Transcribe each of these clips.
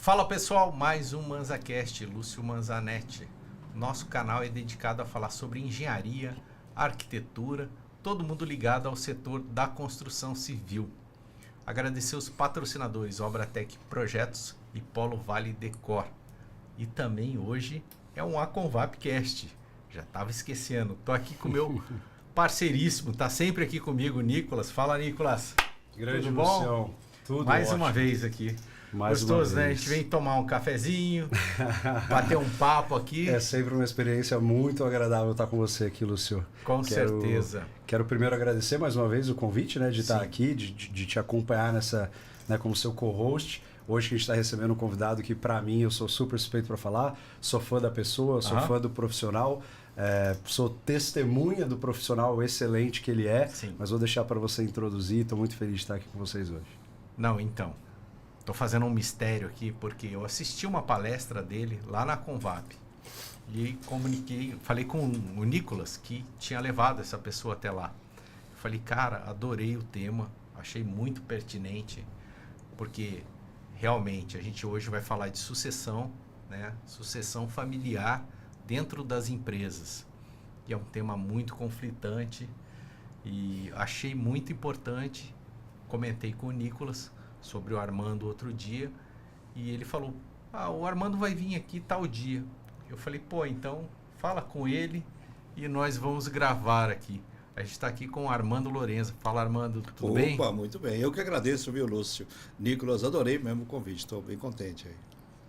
Fala pessoal, mais um ManzaCast, Lúcio Manzanetti. Nosso canal é dedicado a falar sobre engenharia, arquitetura, todo mundo ligado ao setor da construção civil. Agradecer os patrocinadores Obratec Projetos e Polo Vale Decor. E também hoje é um Aconvapcast. Já estava esquecendo. Tô aqui com o meu parceiríssimo, tá sempre aqui comigo, Nicolas. Fala, Nicolas. Grande Tudo bom? Lucião. Tudo Mais ótimo. uma vez aqui. Mais Gostoso, uma né? A vez. gente vem tomar um cafezinho, bater um papo aqui. É sempre uma experiência muito agradável estar com você aqui, Lúcio. Com certeza. Quero primeiro agradecer mais uma vez o convite, né, de estar Sim. aqui, de te acompanhar nessa, né, como seu co-host. Hoje que a gente está recebendo um convidado que, para mim, eu sou super suspeito para falar, sou fã da pessoa, sou fã do profissional, sou testemunha do profissional excelente que ele é, Sim. mas vou deixar para você introduzir, estou muito feliz de estar aqui com vocês hoje. Não, então. Tô fazendo um mistério aqui, porque eu assisti uma palestra dele lá na Convap. E falei com o Nicolas, que tinha levado essa pessoa até lá. Eu falei, cara, adorei o tema, achei muito pertinente, porque realmente a gente hoje vai falar de sucessão, né? Sucessão familiar dentro das empresas. E é um tema muito conflitante e achei muito importante. Comentei com o Nicolas sobre o Armando outro dia e ele falou, o Armando vai vir aqui tal dia. Eu falei, pô, então fala com ele e nós vamos gravar aqui. A gente está aqui com o Armando Lorenzo. Fala, Armando, tudo bem? Opa, muito bem. Eu que agradeço, viu, Lúcio? Nicolas, adorei mesmo o convite, estou bem contente aí.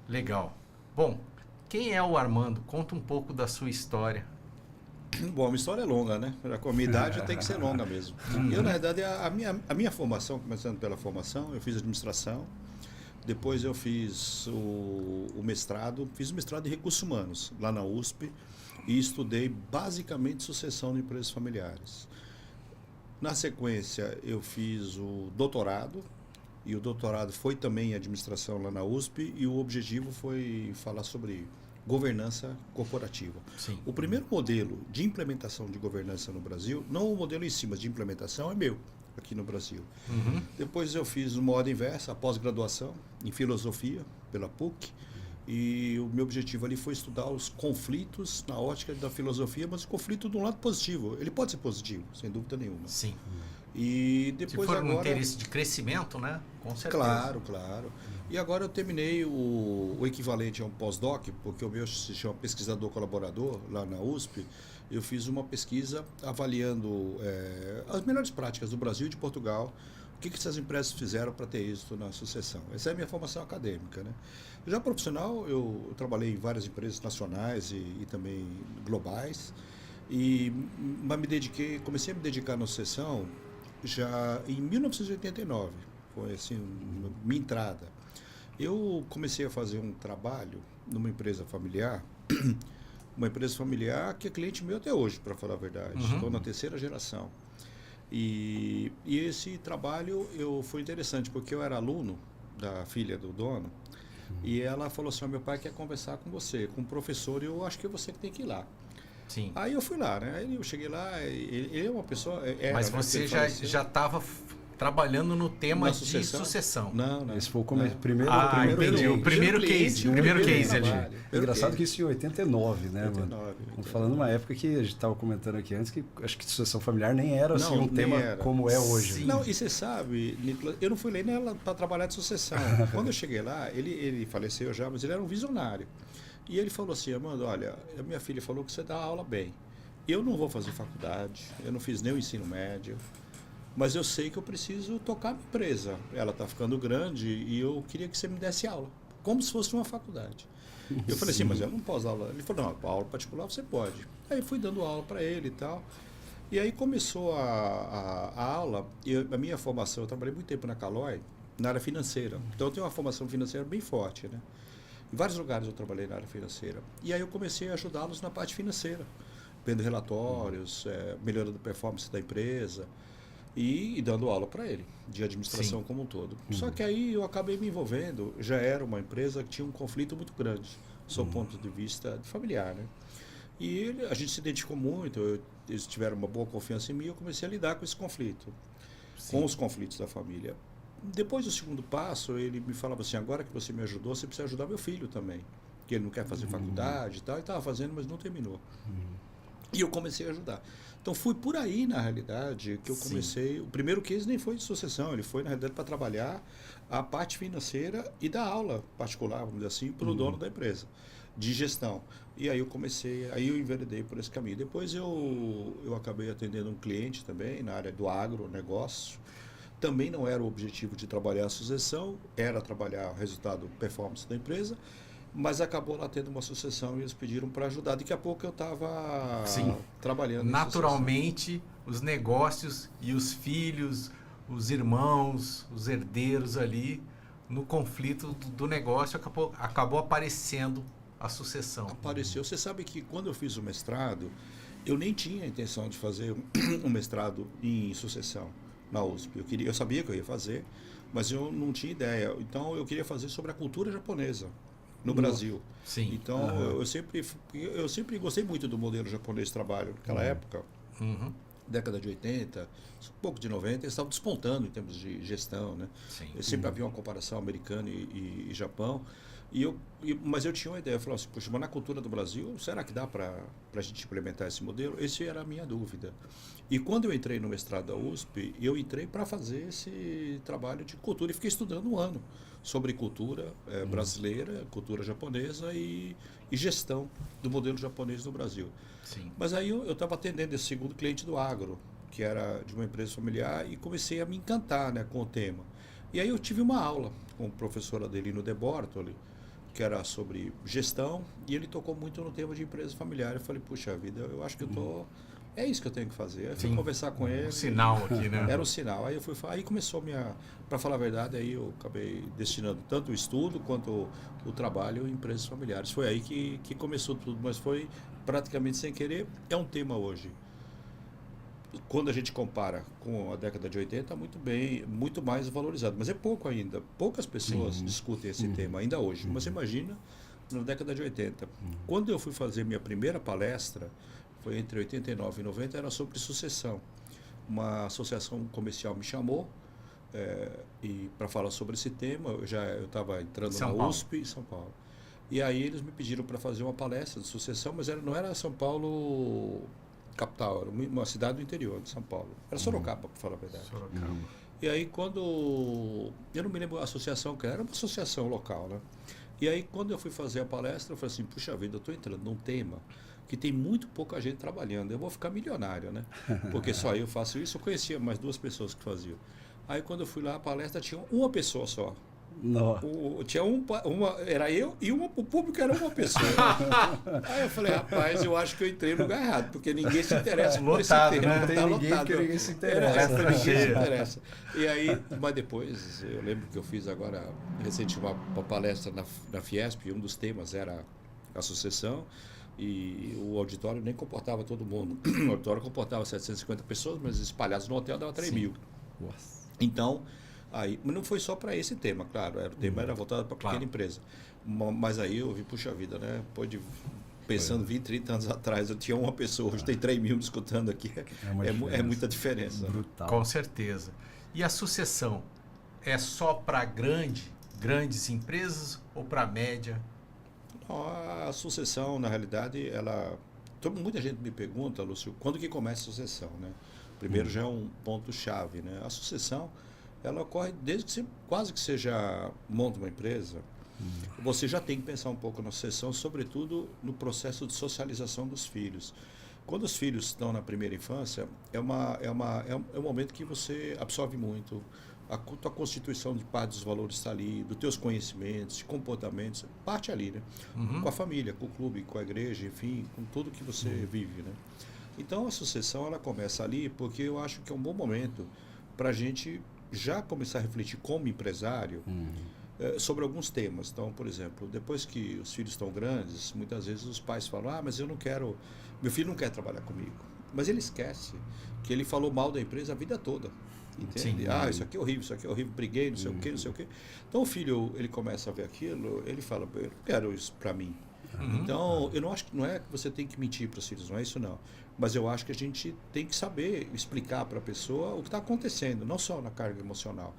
Legal. Bom, quem é o Armando? Conta um pouco da sua história. Bom, a minha longa, né? Com a minha idade tem que ser longa mesmo. Eu, na verdade, a minha formação, começando pela formação, eu fiz administração, depois eu fiz o mestrado, fiz o mestrado em recursos humanos, lá na USP, e estudei basicamente sucessão de empresas familiares. Na sequência, eu fiz o doutorado, e o doutorado foi também em administração lá na USP, e o objetivo foi falar sobre governança corporativa. Sim. O primeiro modelo de implementação de governança no Brasil, não o modelo em si, mas de implementação é meu, aqui no Brasil. Uhum. Depois eu fiz uma ordem inversa, a pós-graduação em filosofia pela PUC, e o meu objetivo ali foi estudar os conflitos na ótica da filosofia, mas o conflito de um lado positivo. Ele pode ser positivo, sem dúvida nenhuma. Sim. E Se depois for agora... um interesse de crescimento, né? Com certeza. Claro, claro. E agora eu terminei o equivalente a um pós-doc, porque o meu se chama pesquisador colaborador, lá na USP. Eu fiz uma pesquisa avaliando as melhores práticas do Brasil e de Portugal, o que essas empresas fizeram para ter êxito na sucessão. Essa é a minha formação acadêmica, né? Já profissional, eu trabalhei em várias empresas nacionais e também globais, mas comecei a me dedicar na sucessão já em 1989, foi assim, minha entrada. Eu comecei a fazer um trabalho numa empresa familiar, uma empresa familiar que é cliente meu até hoje, para falar a verdade. Estou na terceira geração. E esse trabalho foi interessante, porque eu era aluno da filha do dono, e ela falou assim, meu pai quer conversar com você, com o professor, e eu acho que é você que tem que ir lá. Sim. Aí eu fui lá, né? Aí eu cheguei lá, ele é uma pessoa... Mas você já estava trabalhando no tema Na de sucessão. Não. Esse foi o primeiro entendi. O primeiro case ali. Engraçado que isso em 89, né, 89, mano? 89. Falando numa época que a gente estava comentando aqui antes, que acho que sucessão familiar nem era assim, um tema como é hoje. Sim. Não, e você sabe, Nicolas, eu não fui lá nela para trabalhar de sucessão. Quando eu cheguei lá, ele faleceu já, mas ele era um visionário. E ele falou assim, Armando, olha, a minha filha falou que você dá aula bem. Eu não vou fazer faculdade, eu não fiz nem o ensino médio, mas eu sei que eu preciso tocar a minha empresa. Ela está ficando grande e eu queria que você me desse aula, como se fosse uma faculdade. Eu falei assim, mas eu não posso dar aula. Ele falou, não, aula particular você pode. Aí fui dando aula para ele e tal. E aí começou a aula, a minha formação, eu trabalhei muito tempo na Caloi, na área financeira. Então eu tenho uma formação financeira bem forte, né? Em vários lugares eu trabalhei na área financeira. E aí eu comecei a ajudá-los na parte financeira, vendo relatórios, melhorando a performance da empresa e dando aula para ele, de administração como um todo. Só que aí eu acabei me envolvendo, já era uma empresa que tinha um conflito muito grande, sob o ponto de vista familiar, né? E a gente se identificou muito, eles tiveram uma boa confiança em mim e eu comecei a lidar com esse conflito, com os conflitos da família. depois do segundo passo, ele me falava assim, agora que você me ajudou, você precisa ajudar meu filho também. Que ele não quer fazer faculdade e tal, e estava fazendo, mas não terminou. E eu comecei a ajudar. Então foi por aí, na realidade, que eu comecei. O primeiro case nem foi de sucessão, ele foi, na realidade, para trabalhar a parte financeira e dar aula particular, vamos dizer assim, para o dono da empresa, de gestão. E aí eu comecei, aí eu enveredei por esse caminho. Depois eu acabei atendendo um cliente também na área do agronegócio. Também não era o objetivo de trabalhar a sucessão, era trabalhar o resultado, performance da empresa, mas acabou lá tendo uma sucessão e eles pediram para ajudar. Daqui a pouco eu estava trabalhando. Naturalmente, os negócios e os filhos, os irmãos, os herdeiros ali, no conflito do negócio, acabou aparecendo a sucessão. Apareceu. Você sabe que quando eu fiz o mestrado, eu nem tinha a intenção de fazer um mestrado em sucessão na USP. Eu sabia que eu ia fazer, mas eu não tinha ideia. Então eu queria fazer sobre a cultura japonesa no Brasil. Sim. Então eu sempre gostei muito do modelo japonês de trabalho. Naquela época, década de 80, um pouco de 90, eles estavam despontando em termos de gestão, né? Sempre havia uma comparação americana e Japão. Mas eu tinha uma ideia, eu falava assim, puxa, mas na cultura do Brasil, será que dá para a gente implementar esse modelo? Essa era a minha dúvida. E quando eu entrei no mestrado da USP, eu entrei para fazer esse trabalho de cultura e fiquei estudando um ano sobre cultura brasileira, cultura japonesa e gestão do modelo japonês no Brasil. Sim. Mas aí eu estava atendendo esse segundo cliente do agro, que era de uma empresa familiar, e comecei a me encantar, né, com o tema. E aí eu tive uma aula com a professora Adelino De Bortoli, que era sobre gestão, e ele tocou muito no tema de empresa familiar. Eu falei, puxa vida, eu acho que é isso que eu tenho que fazer. Aí eu fui conversar com ele. Um sinal aqui, né? Era um sinal. Aí começou para falar a verdade, aí eu acabei destinando tanto o estudo quanto o trabalho em empresas familiares. Foi aí que começou tudo, mas foi praticamente sem querer. É um tema hoje, quando a gente compara com a década de 80, muito mais valorizado. Mas é pouco ainda. Poucas pessoas discutem esse tema ainda hoje. Mas imagina na década de 80. Quando eu fui fazer minha primeira palestra, foi entre 89 e 90, era sobre sucessão. Uma associação comercial me chamou e para falar sobre esse tema. Eu estava entrando na USP, em São Paulo. E aí eles me pediram para fazer uma palestra de sucessão, mas não era São Paulo capital, era uma cidade do interior de São Paulo. Era Sorocaba, para falar a verdade. Sorocaba. E aí quando... Eu não me lembro a associação que era uma associação local, né? E aí quando eu fui fazer a palestra, eu falei assim, puxa vida, eu estou entrando num tema que tem muito pouca gente trabalhando. Eu vou ficar milionário, né? Porque só eu faço isso. Eu conhecia mais 2 pessoas que faziam. Aí quando eu fui lá, a palestra tinha uma pessoa só. Tinha era eu e o público era uma pessoa. Aí eu falei, rapaz, eu acho que eu entrei no lugar errado, porque ninguém se interessa por esse tema. Não tem ninguém que ninguém se interessa. E aí, mas depois, eu lembro que eu fiz agora, recentemente, uma palestra na Fiesp, e um dos temas era a sucessão, e o auditório nem comportava todo mundo. O auditório comportava 750 pessoas, mas espalhados no hotel dava 3.000. Nossa. Então, mas não foi só para esse tema, claro. O tema era voltado para a pequena empresa. Mas aí eu vi, puxa vida, né? Pensando 20, 30 anos atrás, eu tinha uma pessoa, hoje tem 3.000 me escutando aqui. É muita diferença. Brutal. Com certeza. E a sucessão é só para grandes empresas ou para média? A sucessão, na realidade, muita gente me pergunta, Lúcio, quando que começa a sucessão, né? Primeiro já é um ponto-chave, né? A sucessão, ela ocorre desde que quase que você já monta uma empresa, você já tem que pensar um pouco na sucessão, sobretudo no processo de socialização dos filhos. Quando os filhos estão na primeira infância, é um momento que você absorve muito. A tua constituição de parte dos valores está ali, dos teus conhecimentos, de comportamentos, parte ali, né? Com a família, com o clube, com a igreja, enfim, com tudo que você vive, né? Então a sucessão ela começa ali porque eu acho que é um bom momento para a gente já começar a refletir como empresário sobre alguns temas. Então, por exemplo, depois que os filhos estão grandes, muitas vezes os pais falam, mas eu não quero, meu filho não quer trabalhar comigo. Mas ele esquece que ele falou mal da empresa a vida toda. Entende? Sim. Isso aqui é horrível, briguei, não sei o quê, não sei o quê. Então o filho, ele começa a ver aquilo, ele fala, eu não quero isso para mim. Então, eu não acho que não é que você tem que mentir para os filhos, não é isso não. Mas eu acho que a gente tem que saber explicar para a pessoa o que está acontecendo, não só na carga emocional.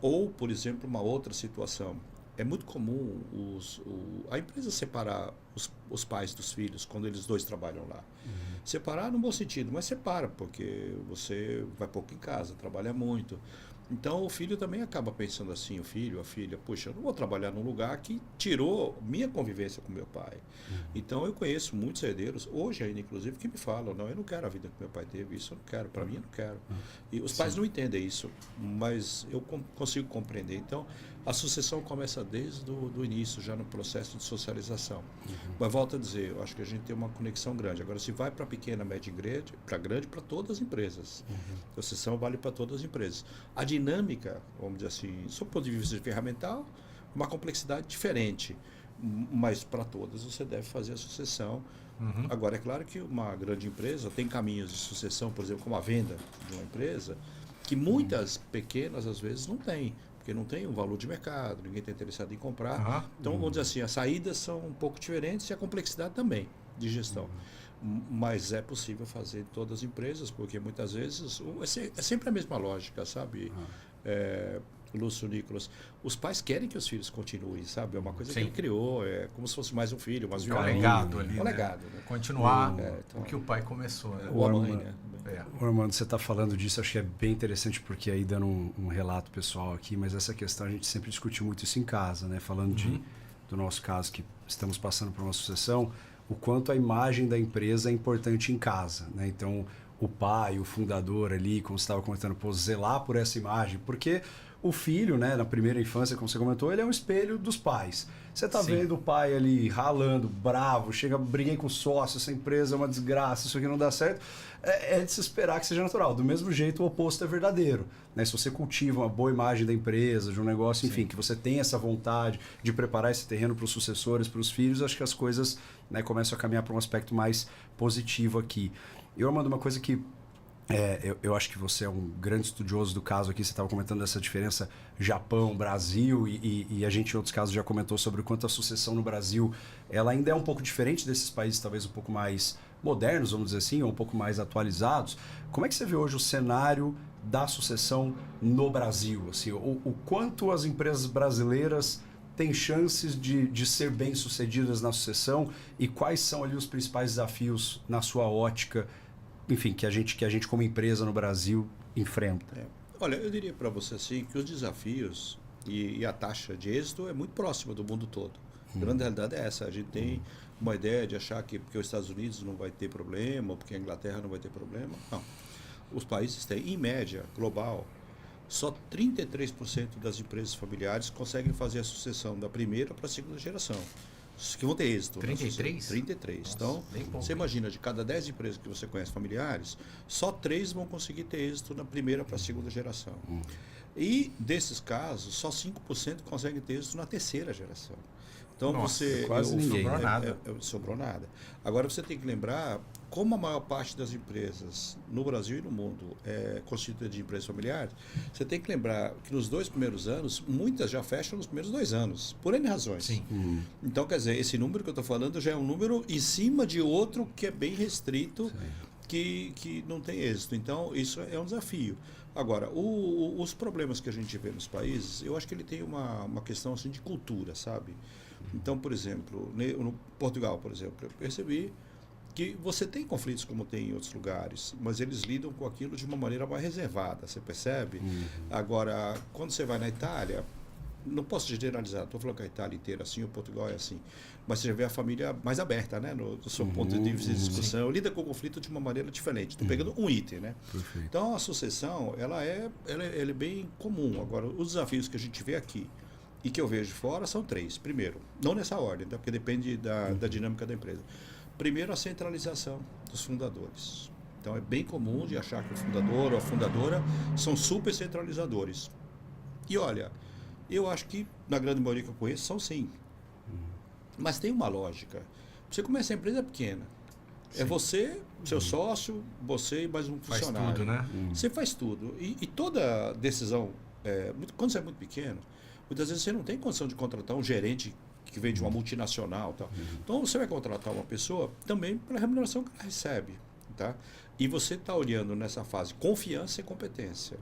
Ou, por exemplo, uma outra situação. É muito comum a empresa separar os pais dos filhos quando eles dois trabalham lá. Separar no bom sentido, mas separa, porque você vai pouco em casa, trabalha muito. Então o filho também acaba pensando assim, o filho, a filha, puxa, eu não vou trabalhar num lugar que tirou minha convivência com meu pai. Então eu conheço muitos herdeiros, hoje ainda inclusive, que me falam, não, eu não quero a vida que meu pai teve, isso eu não quero, para mim eu não quero. E os pais não entendem isso, mas eu consigo compreender. Então a sucessão começa desde o início, já no processo de socialização. Mas volto a dizer, eu acho que a gente tem uma conexão grande. Agora, se vai para pequena, média e para grande, para todas as empresas. A sucessão vale para todas as empresas. A dinâmica, vamos dizer assim, sob o ponto de vista ferramental, uma complexidade diferente. Mas para todas você deve fazer a sucessão. Agora, é claro que uma grande empresa tem caminhos de sucessão, por exemplo, como a venda de uma empresa, que muitas pequenas, às vezes, não têm. Porque não tem um valor de mercado, ninguém está interessado em comprar. Então, vamos dizer assim, as saídas são um pouco diferentes e a complexidade também de gestão. Mas é possível fazer em todas as empresas, porque muitas vezes é sempre a mesma lógica, sabe? Lúcio, Nicolas, os pais querem que os filhos continuem, sabe? É uma coisa que ele criou, é como se fosse mais um filho, mais um legado ali, legado, né? Continuar o que o pai começou, né? Ou a mãe, né? Armando, você está falando disso, acho que é bem interessante, porque aí dando um relato pessoal aqui, mas essa questão a gente sempre discutiu muito isso em casa, né? Falando do nosso caso, que estamos passando por uma sucessão, o quanto a imagem da empresa é importante em casa, né? Então, o pai, o fundador ali, como você estava comentando, pô, zelar por essa imagem, porque o filho, né, na primeira infância, como você comentou, ele é um espelho dos pais. Você está vendo o pai ali ralando, bravo, chega, briguei com o sócio, essa empresa é uma desgraça, isso aqui não dá certo. É de se esperar que seja natural. Do mesmo jeito, o oposto é verdadeiro. Né? Se você cultiva uma boa imagem da empresa, de um negócio, enfim, que você tem essa vontade de preparar esse terreno para os sucessores, para os filhos, acho que as coisas, né, começam a caminhar para um aspecto mais positivo aqui. Eu, Armando, uma coisa que eu acho que você é um grande estudioso do caso aqui, você estava comentando dessa diferença Japão, Brasil, e a gente em outros casos já comentou sobre o quanto a sucessão no Brasil ela ainda é um pouco diferente desses países talvez um pouco mais modernos, vamos dizer assim, ou um pouco mais atualizados. Como é que você vê hoje o cenário da sucessão no Brasil? Assim, o quanto as empresas brasileiras têm chances de ser bem-sucedidas na sucessão e quais são ali os principais desafios na sua ótica, enfim, que a gente como empresa no Brasil enfrenta? Olha, eu diria para você assim que os desafios e a taxa de êxito é muito próxima do mundo todo. A grande realidade é essa. A gente tem uma ideia de achar que porque os Estados Unidos não vai ter problema, ou porque a Inglaterra não vai ter problema. Não. Os países têm, em média, global, só 33% das empresas familiares conseguem fazer a sucessão da primeira para a segunda geração. Que vão ter êxito. 33? 33. Nossa, então, você imagina, de cada 10 empresas que você conhece familiares, só 3 vão conseguir ter êxito na primeira para a segunda geração. E, desses casos, só 5% conseguem ter êxito na terceira geração. Então, quase ninguém. Sobrou nada. Sobrou nada. Agora, você tem que lembrar como a maior parte das empresas no Brasil e no mundo é constituída de empresas familiares. Você tem que lembrar que nos 2 primeiros anos, muitas já fecham nos primeiros 2 anos, por N razões. Sim. Então, quer dizer, esse número que eu estou falando já é um número em cima de outro que é bem restrito, que não tem êxito. Então, isso é um desafio. Agora, os problemas que a gente vê nos países, eu acho que ele tem uma questão assim, de cultura, sabe? Então, por exemplo, no Portugal, por exemplo, eu percebi que você tem conflitos como tem em outros lugares, mas eles lidam com aquilo de uma maneira mais reservada, você percebe? Agora, quando você vai na Itália, não posso generalizar, estou falando que a Itália inteira é assim, o Portugal é assim, mas você vê a família mais aberta, né, do seu ponto de vista de discussão, lida com o conflito de uma maneira diferente. Estou pegando um item, né? Perfeito. Então, a sucessão, ela é bem comum. Agora, os desafios que a gente vê aqui e que eu vejo fora são 3. Primeiro, não nessa ordem, tá? Porque depende da dinâmica da empresa. Primeiro, a centralização dos fundadores. Então, é bem comum de achar que o fundador ou a fundadora são super centralizadores. E olha, eu acho que, na grande maioria que eu conheço, são sim. Mas tem uma lógica. Você começa a empresa pequena. Sim. É você, seu sócio, você e mais um funcionário. Faz tudo, né? Você faz tudo. E toda decisão, quando você é muito pequeno, muitas vezes você não tem condição de contratar um gerente que vem de uma multinacional. Tal. Então, você vai contratar uma pessoa também pela remuneração que ela recebe. Tá? E você está olhando nessa fase confiança e competência.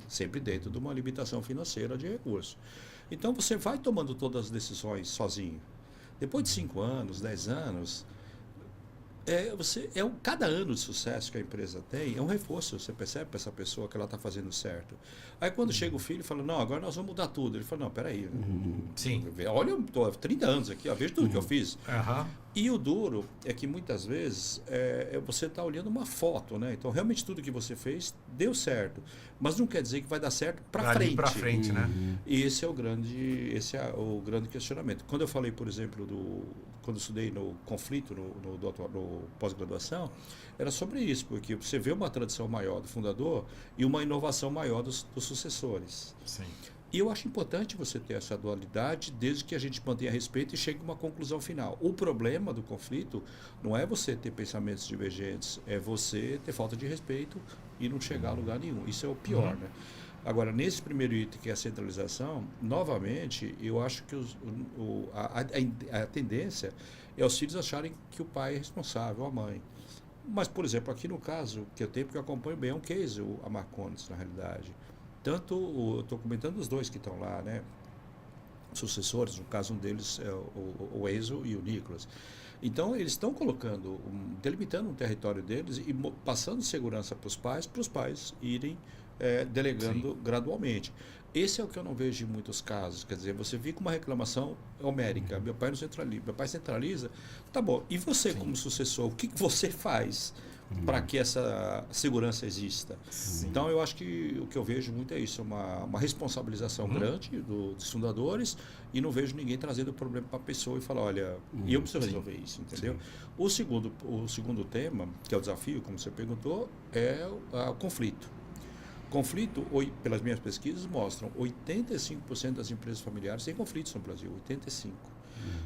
sempre dentro de uma limitação financeira de recursos. Então você vai tomando todas as decisões sozinho. Depois de 5 anos, 10 anos, cada ano de sucesso que a empresa tem é um reforço. Você percebe para essa pessoa que ela está fazendo certo. Aí quando chega o filho e fala, não, agora nós vamos mudar tudo. Ele fala, não, peraí. Sim. Olha, eu estou há 30 anos aqui, veja tudo que eu fiz. Uhum. E o duro é que muitas vezes você está olhando uma foto, né? Então realmente tudo que você fez deu certo. Mas não quer dizer que vai dar certo para frente. Para frente, né? E esse é o grande questionamento. Quando eu falei, por exemplo, quando eu estudei no conflito, no pós-graduação, era sobre isso, porque você vê uma tradição maior do fundador e uma inovação maior dos sucessores. Sim. E eu acho importante você ter essa dualidade, desde que a gente mantenha respeito e chegue a uma conclusão final. O problema do conflito não é você ter pensamentos divergentes, é você ter falta de respeito e não chegar a lugar nenhum. Isso é o pior, né? Agora, nesse primeiro item, que é a centralização, novamente, eu acho que a tendência é os filhos acharem que o pai é responsável, a mãe. Mas, por exemplo, aqui no caso, que eu tenho, porque eu acompanho bem, é um case, a Marcondes, na realidade. Eu estou comentando os dois que estão lá, né? Sucessores, no caso um deles é o Enzo e o Nicolas. Então, eles estão colocando, delimitando um território deles e passando segurança para os pais irem delegando gradualmente. Esse é o que eu não vejo em muitos casos. Quer dizer, você fica uma reclamação homérica. Meu pai não centraliza. Meu pai centraliza. Tá bom. E você, como sucessor, o que você faz para que essa segurança exista? Sim. Então, eu acho que o que eu vejo muito é isso, uma responsabilização grande dos fundadores, e não vejo ninguém trazendo o problema para a pessoa e falar, olha, eu preciso resolver isso, entendeu? O segundo tema, que é o desafio, como você perguntou, é o conflito. Conflito, pelas minhas pesquisas, mostram 85% das empresas familiares têm conflitos no Brasil, 85%.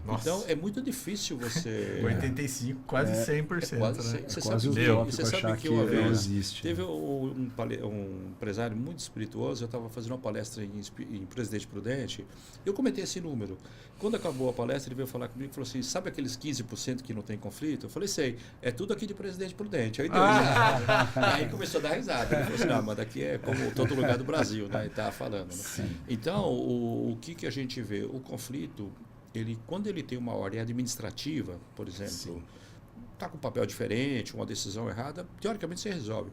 Nossa. Então, é muito difícil você... 85%, quase 100%. Quase 100%. Né? Você sabe que uma vez existe. Teve um empresário muito espirituoso, eu estava fazendo uma palestra em Presidente Prudente, eu comentei esse número. Quando acabou a palestra, ele veio falar comigo e falou assim, sabe aqueles 15% que não tem conflito? Eu falei, sei, é tudo aqui de Presidente Prudente. Aí deu risada. Aí começou a dar risada. Ele falou assim, não, mas daqui é como todo lugar do Brasil, né? Ele estava falando. Né? Então, o que a gente vê? O conflito, quando ele tem uma ordem administrativa, por exemplo, está com um papel diferente, uma decisão errada, teoricamente você resolve.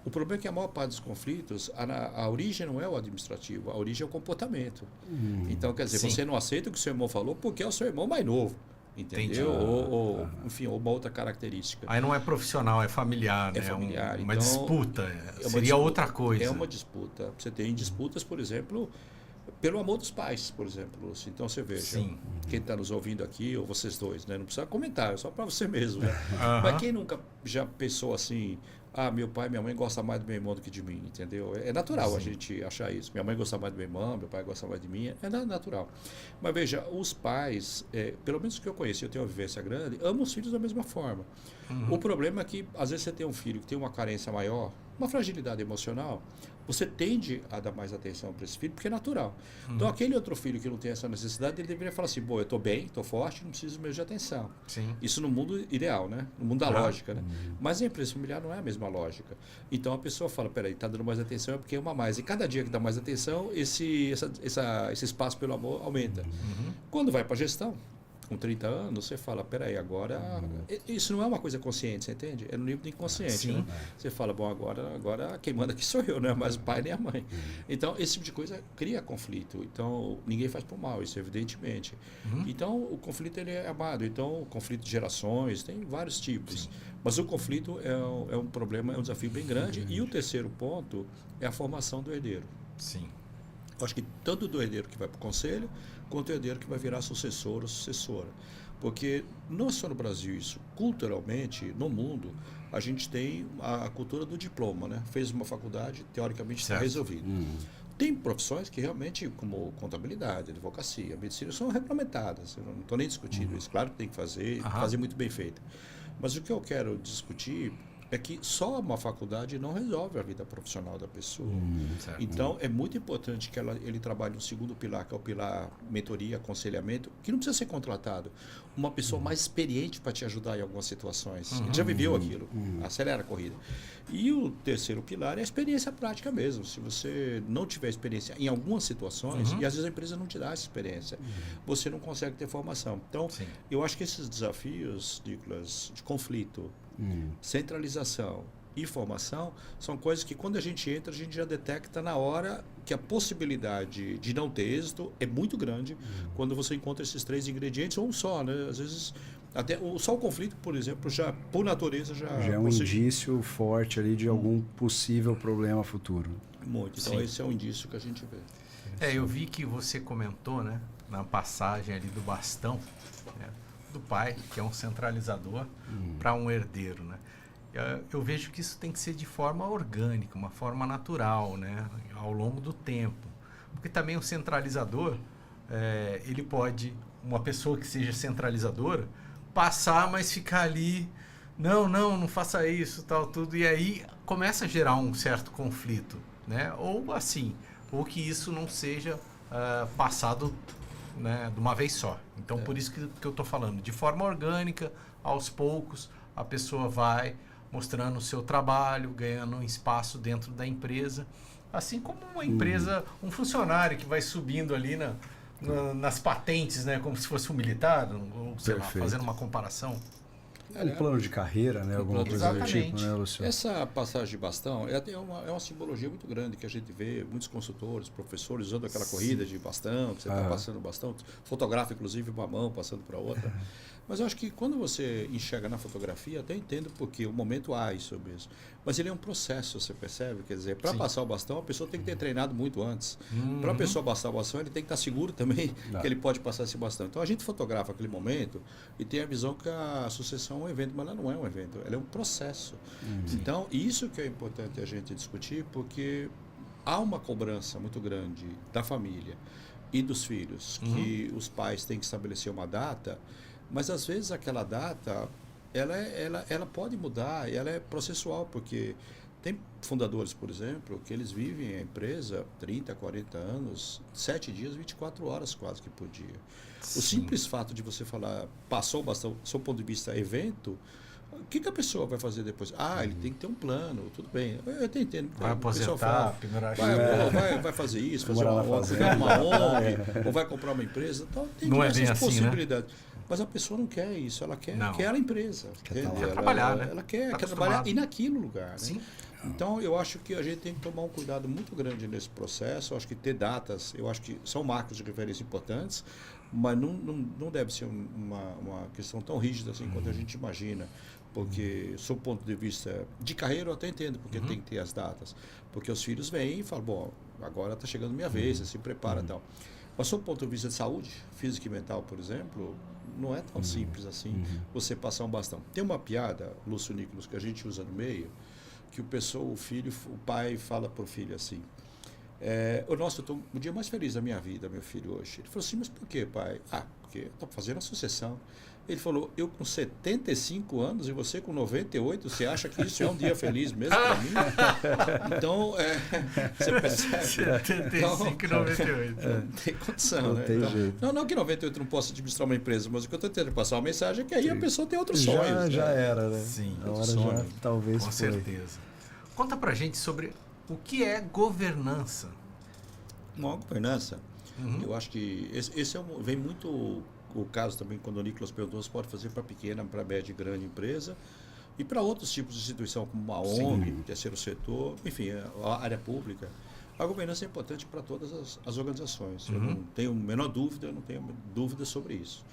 O problema é que a maior parte dos conflitos, a origem não é o administrativo, a origem é o comportamento. Então, quer dizer, você não aceita o que o seu irmão falou porque é o seu irmão mais novo. Entendeu? Enfim, uma outra característica. Aí não é profissional, é familiar, né? É familiar. Uma então, disputa. Seria disputa, outra coisa. É uma disputa. Você tem disputas, por exemplo, pelo amor dos pais, por exemplo. Então você veja, quem está nos ouvindo aqui, ou vocês dois, né? Não precisa comentar, é só para você mesmo. Né? Mas quem nunca já pensou assim, meu pai e minha mãe gostam mais do meu irmão do que de mim, entendeu? É natural a gente achar isso. Minha mãe gosta mais do meu irmão, meu pai gosta mais de mim, é natural. Mas veja, os pais, pelo menos que eu conheço, eu tenho uma vivência grande, amam os filhos da mesma forma. O problema é que, às vezes, você tem um filho que tem uma carência maior, uma fragilidade emocional, você tende a dar mais atenção para esse filho, porque é natural. Então, aquele outro filho que não tem essa necessidade, ele deveria falar assim, eu estou bem, estou forte, não preciso mesmo de atenção. Isso no mundo ideal, né? No mundo da lógica, né? Mas a empresa familiar não é a mesma lógica. Então, a pessoa fala, peraí, está dando mais atenção é porque ama mais. E cada dia que dá mais atenção, esse espaço pelo amor aumenta. Quando vai para a gestão, com 30 anos, você fala, peraí, agora... Isso não é uma coisa consciente, você entende? É no nível do inconsciente, né? Você fala, bom, agora quem manda aqui sou eu, não é mais o pai nem a mãe. Então, esse tipo de coisa cria conflito. Então, ninguém faz por mal, isso evidentemente. Então, o conflito ele é amado. Então, o conflito de gerações, tem vários tipos. Mas o conflito é um problema, é um desafio bem grande. E o terceiro ponto é a formação do herdeiro. Eu acho que tanto do herdeiro que vai para o conselho, quanto o herdeiro que vai virar sucessor ou sucessora. Porque não é só no Brasil isso. Culturalmente, no mundo, a gente tem a cultura do diploma, né? Fez uma faculdade, teoricamente está resolvido. Tem profissões que realmente, como contabilidade, advocacia, medicina, são regulamentadas. Eu não estou nem discutindo isso. Claro que tem que fazer muito bem feito. Mas o que eu quero discutir é que só uma faculdade não resolve a vida profissional da pessoa. Então, é muito importante que ele trabalhe no segundo pilar, que é o pilar mentoria, aconselhamento, que não precisa ser contratado. uma pessoa mais experiente para te ajudar em algumas situações. Ele já viveu aquilo, acelera a corrida. E o terceiro pilar é a experiência prática mesmo. Se você não tiver experiência em algumas situações, e às vezes a empresa não te dá essa experiência, você não consegue ter formação. Então, eu acho que esses desafios, Nicolas, de conflito, centralização e formação, são coisas que quando a gente entra, a gente já detecta na hora que a possibilidade de não ter êxito é muito grande quando você encontra esses 3 ingredientes, ou um só, né? Às vezes, até só o conflito, por exemplo, já por natureza já é um indício forte ali de algum possível problema futuro. Muito. Então, esse é um indício que a gente vê. Eu vi que você comentou, né, na passagem ali do bastão, né, do pai, que é um centralizador, para um herdeiro, né? Eu vejo que isso tem que ser de forma orgânica, uma forma natural, né, ao longo do tempo. Porque também o centralizador, ele pode, uma pessoa que seja centralizadora, passar, mas ficar ali, não faça isso, tal, tudo, e aí começa a gerar um certo conflito, né? Ou assim, ou que isso não seja passado, né, de uma vez só. Então, por isso que eu estou falando, de forma orgânica, aos poucos, a pessoa vai mostrando o seu trabalho, ganhando um espaço dentro da empresa, assim como uma empresa, um funcionário que vai subindo ali nas patentes, né, como se fosse um militar, ou sei lá, fazendo uma comparação. Um plano de carreira, né, alguma coisa do tipo, né, Luciano? Essa passagem de bastão é uma simbologia muito grande que a gente vê muitos consultores, professores usando aquela corrida de bastão, que você está passando o bastão, fotografa inclusive uma mão passando para outra. Mas eu acho que quando você enxerga na fotografia, até entendo porque o momento há isso mesmo. Mas ele é um processo, você percebe? Quer dizer, para passar o bastão, a pessoa tem que ter treinado muito antes. Para a pessoa passar o bastão, ele tem que estar seguro também que ele pode passar esse bastão. Então a gente fotografa aquele momento e tem a visão que a sucessão é um evento, mas ela não é um evento, ela é um processo. Então, isso que é importante a gente discutir, porque há uma cobrança muito grande da família e dos filhos, que os pais têm que estabelecer uma data. Mas, às vezes, aquela data, ela pode mudar e ela é processual, porque tem fundadores, por exemplo, que eles vivem a empresa 30, 40 anos, 7 dias, 24 horas quase que por dia. O simples fato de você falar, passou bastante, do seu ponto de vista evento, o que a pessoa vai fazer depois? Ele tem que ter um plano, tudo bem. Eu até entendo. Vai aposentar, vai fazer isso, fazer uma ONG, ou vai comprar uma empresa. Então, tem não é bem assim, possibilidades. Né? Mas a pessoa não quer isso, ela quer aquela empresa. Quer trabalhar, né? Ela quer trabalhar e naquele lugar. Né? Sim. Então, eu acho que a gente tem que tomar um cuidado muito grande nesse processo. Eu acho que ter datas, eu acho que são marcos de referência importantes, mas não deve ser uma questão tão rígida assim quanto a gente imagina. Porque, sob o ponto de vista de carreira, eu até entendo porque tem que ter as datas. Porque os filhos vêm e falam, bom, agora está chegando minha vez, você se prepara e tal. Mas, sob o ponto de vista de saúde, física e mental, por exemplo, não é tão simples assim você passar um bastão. Tem uma piada, Lúcio Nicolas, que a gente usa no meio, que o pai fala para o filho assim, nossa, eu estou o dia mais feliz da minha vida, meu filho, hoje. Ele falou assim, mas por quê, pai? Porque eu estou fazendo a sucessão. Ele falou, eu com 75 anos e você com 98, você acha que isso é um dia feliz mesmo para mim? Então, você percebe? 75 e 98. Não tem condição, não né? Tem jeito. Não que 98 não possa administrar uma empresa, mas o que eu estou tentando passar uma mensagem é que aí a pessoa tem outros sonhos. Já era, né? Sim, a hora já talvez com foi. certeza. Conta pra gente sobre o que é governança. Uma governança, eu acho que esse vem muito o caso também, quando o Nicolas perguntou, você pode fazer para pequena, para média e grande empresa e para outros tipos de instituição, como uma ONG, terceiro setor, enfim, a área pública. A governança é importante para todas as organizações. Eu não tenho a menor dúvida, eu não tenho dúvida sobre isso.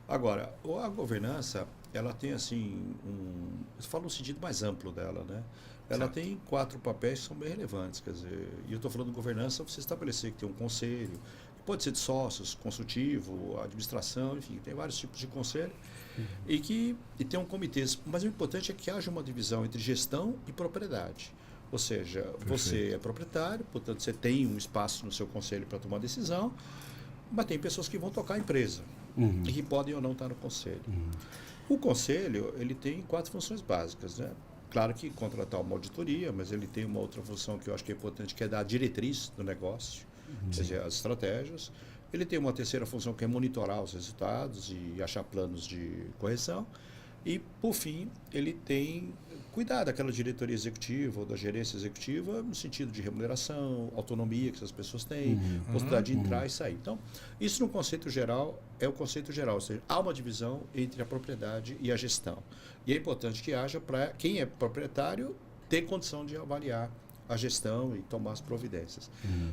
Agora, a governança, ela tem assim, eu falo no sentido mais amplo dela, né? Ela tem 4 papéis que são bem relevantes, quer dizer, e eu estou falando de governança, você estabelecer que tem um conselho, pode ser de sócios, consultivo, administração, enfim, tem vários tipos de conselho e tem um comitê. Mas o importante é que haja uma divisão entre gestão e propriedade. Ou seja, você é proprietário, portanto, você tem um espaço no seu conselho para tomar decisão, mas tem pessoas que vão tocar a empresa e que podem ou não estar no conselho. O conselho, ele tem 4 funções básicas, né? Claro que contratar uma auditoria, mas ele tem uma outra função que eu acho que é importante, que é dar a diretriz do negócio, quer dizer, as estratégias. Ele tem uma terceira função que é monitorar os resultados e achar planos de correção. E, por fim, ele tem cuidar daquela diretoria executiva ou da gerência executiva no sentido de remuneração, autonomia que essas pessoas têm, possibilidade de entrar e sair. Então, isso no conceito geral é o conceito geral, ou seja, há uma divisão entre a propriedade e a gestão. E é importante que haja para quem é proprietário ter condição de avaliar a gestão e tomar as providências.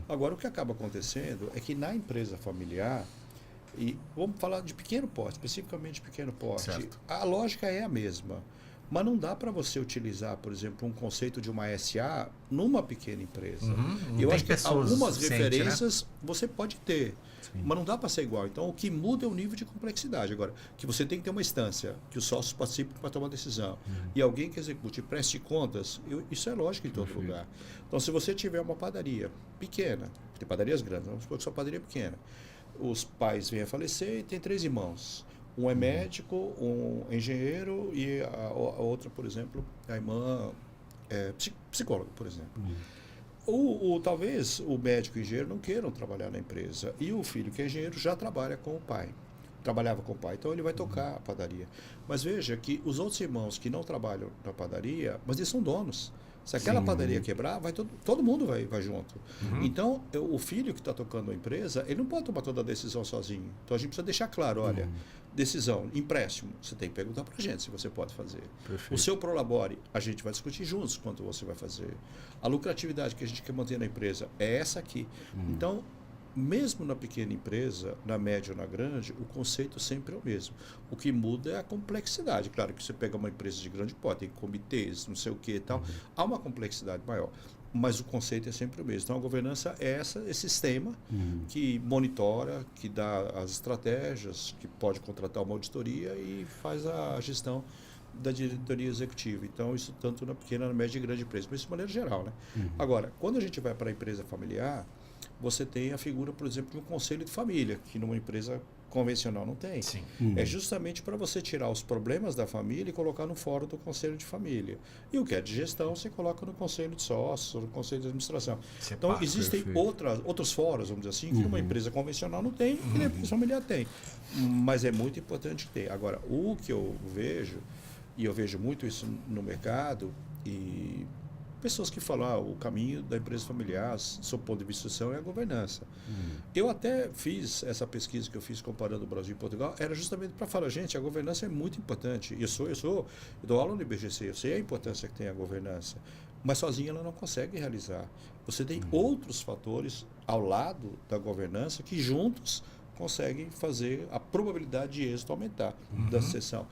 Agora, o que acaba acontecendo é que na empresa familiar, e vamos falar de pequeno porte, especificamente de pequeno porte, certo, a lógica é a mesma. Mas não dá para você utilizar, por exemplo, um conceito de uma SA numa pequena empresa. Eu acho que algumas referências, né, você pode ter, sim, mas não dá para ser igual. Então, o que muda é o nível de complexidade. Agora, que você tem que ter uma instância, que os sócios participem para tomar decisão, e alguém que execute e preste contas, isso é lógico em todo lugar. Então, se você tiver uma padaria pequena, tem padarias grandes, vamos supor que sua padaria é pequena, os pais vêm a falecer e tem 3 irmãos. Um é médico, um engenheiro e a outra, por exemplo, a irmã é psicóloga, por exemplo. Talvez o médico e o engenheiro não queiram trabalhar na empresa. E o filho que é engenheiro já trabalha com o pai. Trabalhava com o pai, então ele vai tocar a padaria. Mas veja que os outros irmãos que não trabalham na padaria, mas eles são donos. Se aquela padaria quebrar, todo mundo vai junto. Então, o filho que está tocando a empresa, ele não pode tomar toda a decisão sozinho. Então, a gente precisa deixar claro, olha, decisão, empréstimo, você tem que perguntar para a gente se você pode fazer. Perfeito. O seu prolabore, a gente vai discutir juntos quanto você vai fazer. A lucratividade que a gente quer manter na empresa é essa aqui. Então, mesmo na pequena empresa, na média ou na grande, o conceito sempre é o mesmo. O que muda é a complexidade. Claro que você pega uma empresa de grande porte, tem comitês, não sei o que e tal, há uma complexidade maior. Mas o conceito é sempre o mesmo. Então, a governança é esse sistema que monitora, que dá as estratégias, que pode contratar uma auditoria e faz a gestão da diretoria executiva. Então, isso tanto na pequena, na média e grande empresa, mas isso de maneira geral, né? Agora, quando a gente vai para a empresa familiar, você tem a figura, por exemplo, de um conselho de família, que numa empresa convencional não tem. Sim. É justamente para você tirar os problemas da família e colocar no fórum do conselho de família. E o que é de gestão, você coloca no conselho de sócios, ou no conselho de administração. Então, existem outros fóruns, vamos dizer assim, que uma empresa convencional não tem e a empresa familiar tem. Mas é muito importante ter. Agora, o que eu vejo, e eu vejo muito isso no mercado, e pessoas que falam, o caminho da empresa familiar, sob o ponto de vista social, é a governança. Eu até fiz essa pesquisa que eu fiz comparando o Brasil e Portugal, era justamente para falar, gente, a governança é muito importante. Eu dou aula no IBGC, eu sei a importância que tem a governança, mas sozinha ela não consegue realizar. Você tem outros fatores ao lado da governança que juntos conseguem fazer a probabilidade de êxito aumentar da sucessão.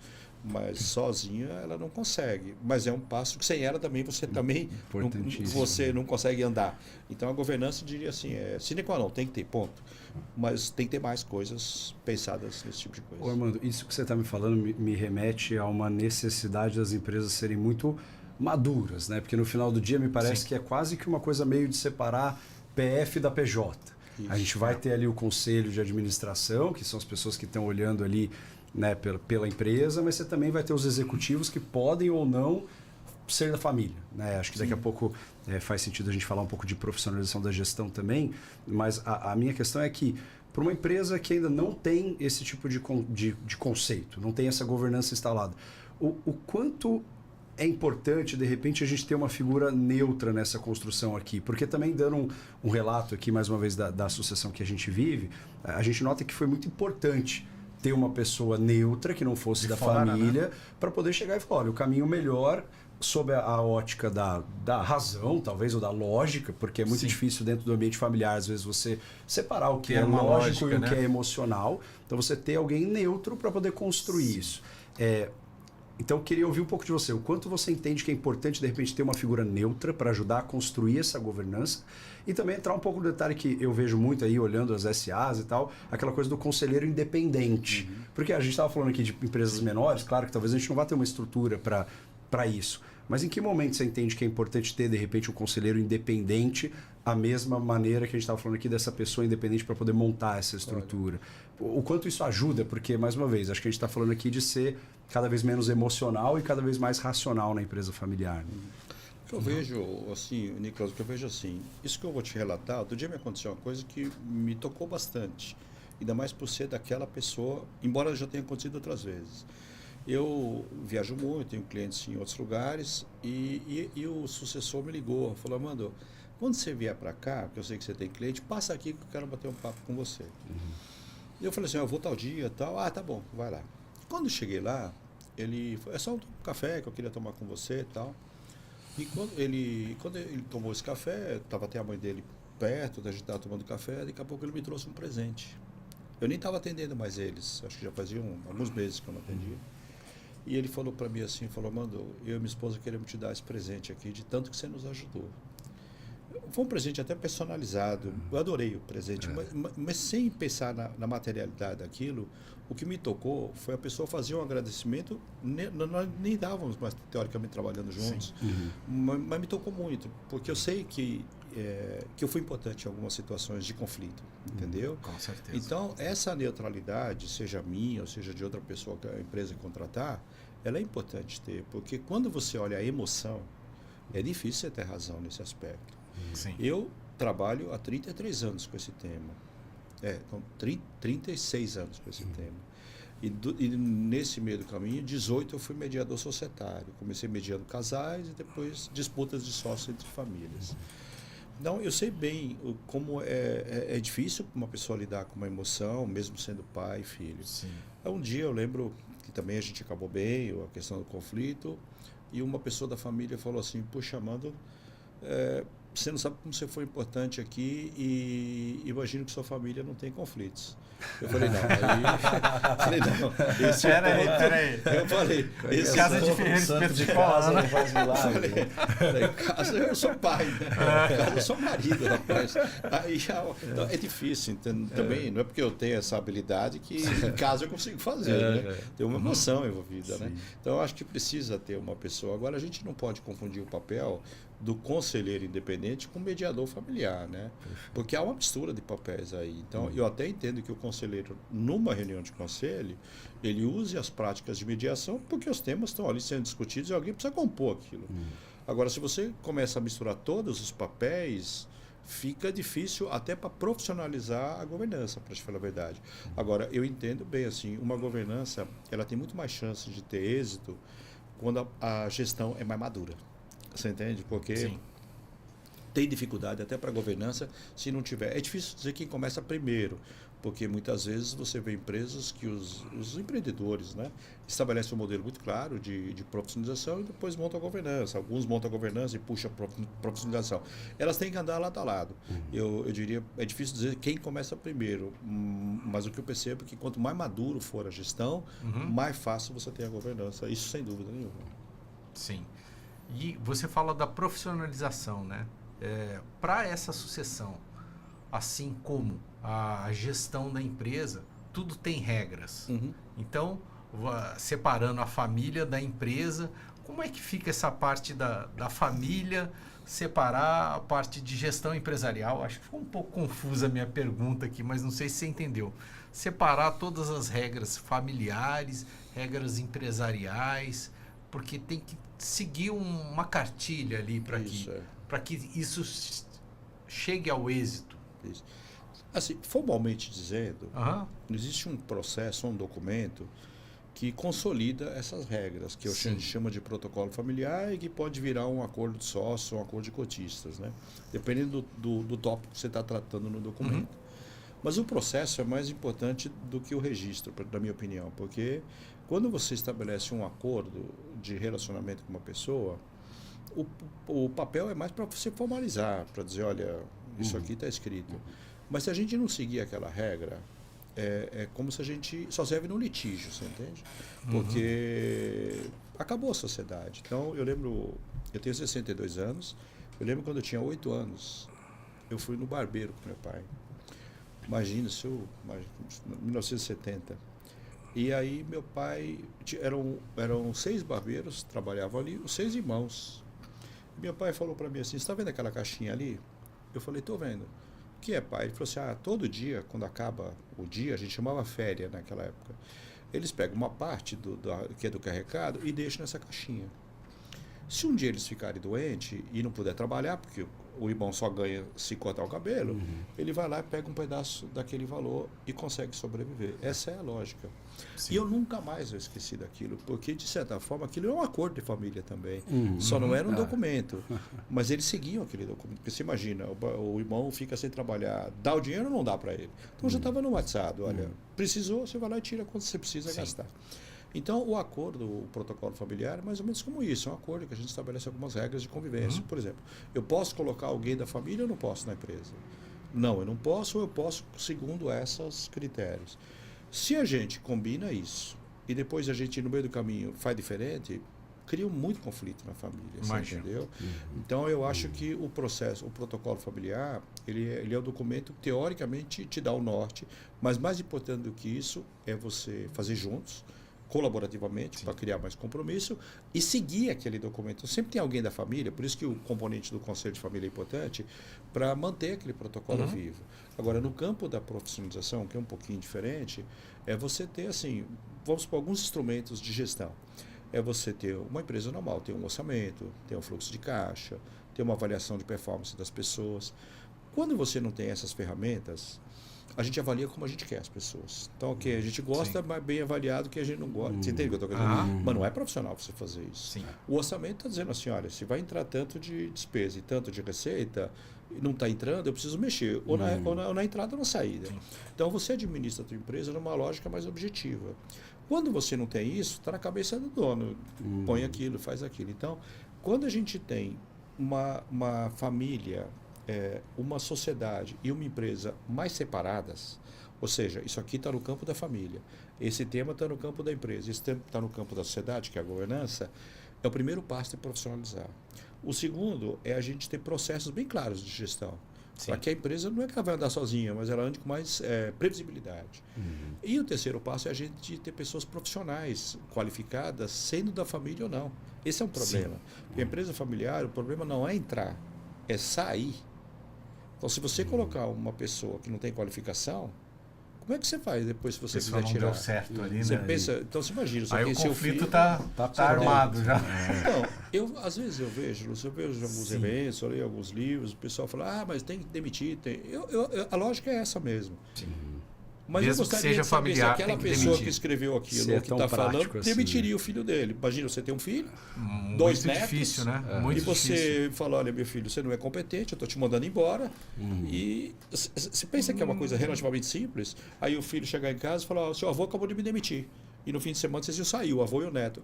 Mas sozinha ela não consegue. Mas é um passo que sem ela também você não consegue andar. Então a governança, eu diria assim, sine qua non, tem que ter, ponto. Mas tem que ter mais coisas pensadas nesse tipo de coisa. Ô, Armando, isso que você está me falando me remete a uma necessidade das empresas serem muito maduras, né? Porque no final do dia me parece que é quase que uma coisa meio de separar PF da PJ. Isso. A gente vai ter ali o conselho de administração, que são as pessoas que estão olhando ali, né, pela empresa, mas você também vai ter os executivos que podem ou não ser da família, né? Acho que daqui a pouco faz sentido a gente falar um pouco de profissionalização da gestão também, mas a minha questão é que para uma empresa que ainda não tem esse tipo de conceito, não tem essa governança instalada, o quanto é importante, de repente, a gente ter uma figura neutra nessa construção aqui, porque também dando um relato aqui, mais uma vez, da associação que a gente vive, a gente nota que foi muito importante ter uma pessoa neutra, que não fosse da família, né, para poder chegar e falar, olha, o caminho melhor, sob a ótica da razão, talvez, ou da lógica, porque é muito difícil dentro do ambiente familiar, às vezes, você separar o que é lógico e o que é emocional. Então, você ter alguém neutro para poder construir isso. Então, eu queria ouvir um pouco de você. O quanto você entende que é importante, de repente, ter uma figura neutra para ajudar a construir essa governança e também entrar um pouco no detalhe que eu vejo muito aí, olhando as SAs e tal, aquela coisa do conselheiro independente. Porque a gente estava falando aqui de empresas menores, claro que talvez a gente não vá ter uma estrutura para isso. Mas em que momento você entende que é importante ter, de repente, um conselheiro independente, a mesma maneira que a gente estava falando aqui dessa pessoa independente para poder montar essa estrutura? O quanto isso ajuda? Porque, mais uma vez, acho que a gente está falando aqui de ser cada vez menos emocional e cada vez mais racional na empresa familiar. Né? O que eu vejo, assim, Nicolas, isso que eu vou te relatar, outro dia me aconteceu uma coisa que me tocou bastante. ainda mais por ser daquela pessoa, embora já tenha acontecido outras vezes. Eu viajo muito, tenho clientes em outros lugares e o sucessor me ligou, falou, Armando, quando você vier para cá, porque eu sei que você tem cliente, passa aqui que eu quero bater um papo com você. E eu falei assim, eu vou tal dia, tal. Ah, tá bom, vai lá. Quando eu cheguei lá, ele falou, é só um café que eu queria tomar com você e tal. E quando ele tomou esse café, estava até a mãe dele perto, a gente estava tomando café, daqui a pouco ele me trouxe um presente. Eu nem estava atendendo mais eles, acho que já faziam alguns meses que eu não atendia. E ele falou para mim assim, falou, Mando, eu e minha esposa queremos te dar esse presente aqui, de tanto que você nos ajudou. Foi um presente até personalizado, eu adorei o presente, mas sem pensar na materialidade daquilo, o que me tocou foi a pessoa fazer um agradecimento, nós nem estávamos mais teoricamente trabalhando juntos, mas me tocou muito, porque eu sei que eu fui importante em algumas situações de conflito, entendeu? Com certeza. Então, essa neutralidade, seja minha ou seja de outra pessoa que a empresa contratar, ela é importante ter, porque quando você olha a emoção, é difícil você ter razão nesse aspecto. Sim. Eu trabalho há 33 anos com esse tema. Então, 36 anos com esse tema. E nesse meio do caminho, 18 eu fui mediador societário. Comecei mediando casais e depois disputas de sócios entre famílias. Então, eu sei bem como é difícil uma pessoa lidar com uma emoção, mesmo sendo pai e filho. Sim. Um dia eu lembro que também a gente acabou bem, a questão do conflito, e uma pessoa da família falou assim, puxa, Mando, você não sabe como você foi importante aqui e imagino que sua família não tem conflitos. Eu falei, não. Falei, não. Peraí. Eu falei, esse casa de Ferreira de casa não faz milagre. Falei, casa eu sou pai, né? Casa eu sou marido, rapaz. Aí então, é difícil, também, não é porque eu tenho essa habilidade que em casa eu consigo fazer, né? Tem uma emoção envolvida, né? Então eu acho que precisa ter uma pessoa. Agora a gente não pode confundir o papel do conselheiro independente com mediador familiar, né? Porque há uma mistura de papéis aí. Então, eu até entendo que o conselheiro, numa reunião de conselho, ele use as práticas de mediação, porque os temas estão ali sendo discutidos e alguém precisa compor aquilo. Agora, se você começa a misturar todos os papéis, fica difícil até para profissionalizar a governança, para te falar a verdade. Agora, eu entendo bem, assim, uma governança, ela tem muito mais chances de ter êxito quando a gestão é mais madura. Você entende? Porque Sim. tem dificuldade até para a governança se não tiver. É difícil dizer quem começa primeiro, porque muitas vezes você vê empresas que os empreendedores, né, estabelecem um modelo muito claro de profissionalização e depois montam a governança. Alguns montam a governança e puxam a profissionalização. Elas têm que andar lado a lado. Eu diria, é difícil dizer quem começa primeiro, mas o que eu percebo é que quanto mais maduro for a gestão, mais fácil você tem a governança. Isso sem dúvida nenhuma. Sim. E você fala da profissionalização, né? Para essa sucessão, assim como a gestão da empresa, tudo tem regras. Então, separando a família da empresa, como é que fica essa parte da família, separar a parte de gestão empresarial? Acho que ficou um pouco confusa a minha pergunta aqui, mas não sei se você entendeu. Separar todas as regras familiares, regras empresariais, porque tem que seguir uma cartilha ali para que isso chegue ao êxito. Isso. Assim, formalmente dizendo, não existe um processo, um documento que consolida essas regras, que a gente chama de protocolo familiar e que pode virar um acordo de sócio, um acordo de cotistas, né? Dependendo do tópico que você está tratando no documento. Mas o processo é mais importante do que o registro, na minha opinião, porque quando você estabelece um acordo de relacionamento com uma pessoa, o papel é mais para você formalizar, para dizer, olha, isso aqui está escrito. Mas se a gente não seguir aquela regra, é como se a gente só serve no litígio, você entende? Porque acabou a sociedade. Então, eu tenho 62 anos, eu lembro quando eu tinha 8 anos, eu fui no barbeiro com meu pai. Imagina, 1970. E aí meu pai, eram 6 barbeiros, trabalhavam ali, os 6 irmãos. E meu pai falou para mim assim, você está vendo aquela caixinha ali? Eu falei, estou vendo. O que é, pai? Ele falou assim, todo dia, quando acaba o dia, a gente chamava férias naquela época, eles pegam uma parte que é do carregado e deixam nessa caixinha. Se um dia eles ficarem doentes e não puder trabalhar, porque o irmão só ganha se cortar o cabelo, ele vai lá e pega um pedaço daquele valor e consegue sobreviver. Essa é a lógica. Sim. E eu nunca mais eu esqueci daquilo, porque, de certa forma, aquilo é um acordo de família também. Só não era um documento. Mas eles seguiam aquele documento. Porque você imagina, o irmão fica sem trabalhar, dá o dinheiro ou não dá para ele? Então já estava no WhatsApp, olha, precisou, você vai lá e tira quanto você precisa gastar. Então, o acordo, o protocolo familiar é mais ou menos como isso, é um acordo que a gente estabelece algumas regras de convivência. Por exemplo, eu posso colocar alguém da família ou não posso na empresa? Não, eu não posso, ou eu posso segundo esses critérios. Se a gente combina isso e depois a gente, no meio do caminho, faz diferente, cria muito conflito na família, você entendeu? Então, eu acho que o processo, o protocolo familiar, ele é o documento que, teoricamente, te dá o norte, mas mais importante do que isso é você fazer juntos, colaborativamente, para criar mais compromisso e seguir aquele documento. Sempre tem alguém da família, por isso que o componente do Conselho de Família é importante, para manter aquele protocolo vivo. Agora, no campo da profissionalização, que é um pouquinho diferente, é você ter, assim, vamos supor, alguns instrumentos de gestão. É você ter uma empresa normal, ter um orçamento, ter um fluxo de caixa, ter uma avaliação de performance das pessoas. Quando você não tem essas ferramentas, a gente avalia como a gente quer as pessoas. Então, a gente gosta, mas bem avaliado que a gente não gosta. Você entende o que eu estou querendo dizer? Mas não é profissional você fazer isso. O orçamento está dizendo assim, olha, se vai entrar tanto de despesa e tanto de receita, e não está entrando, eu preciso mexer. Ou na entrada ou na saída. Então, você administra a tua empresa numa lógica mais objetiva. Quando você não tem isso, está na cabeça do dono. Põe aquilo, faz aquilo. Então, quando a gente tem uma família, uma sociedade e uma empresa mais separadas, ou seja, isso aqui está no campo da família, esse tema está no campo da empresa, esse tema está no campo da sociedade, que é a governança, é o primeiro passo de profissionalizar. O segundo é a gente ter processos bem claros de gestão, para que a empresa não é que ela vai andar sozinha, mas ela ande com mais previsibilidade. E o terceiro passo é a gente ter pessoas profissionais, qualificadas, sendo da família ou não. Esse é um problema. Porque a empresa familiar, o problema não é entrar, é sair. Então, se você colocar uma pessoa que não tem qualificação, como é que você faz depois se você quiser tirar? Não deu certo ali, você né? pensa, então você imagina, aí o conflito está armado já. Então, às vezes eu vejo alguns eventos, eu leio alguns livros, o pessoal fala, mas tem que demitir. A lógica é essa mesmo. Mas mesmo eu gostaria que seja de saber familiar, se aquela pessoa que escreveu aquilo, ou que está falando, demitiria o filho dele. Imagina, você tem um filho, dois netos, difícil, né? Muito e você fala, olha, meu filho, você não é competente, eu estou te mandando embora. E você pensa que é uma coisa relativamente simples, aí o filho chegar em casa e falar, seu avô acabou de me demitir. E no fim de semana vocês iam sair, o avô e o neto.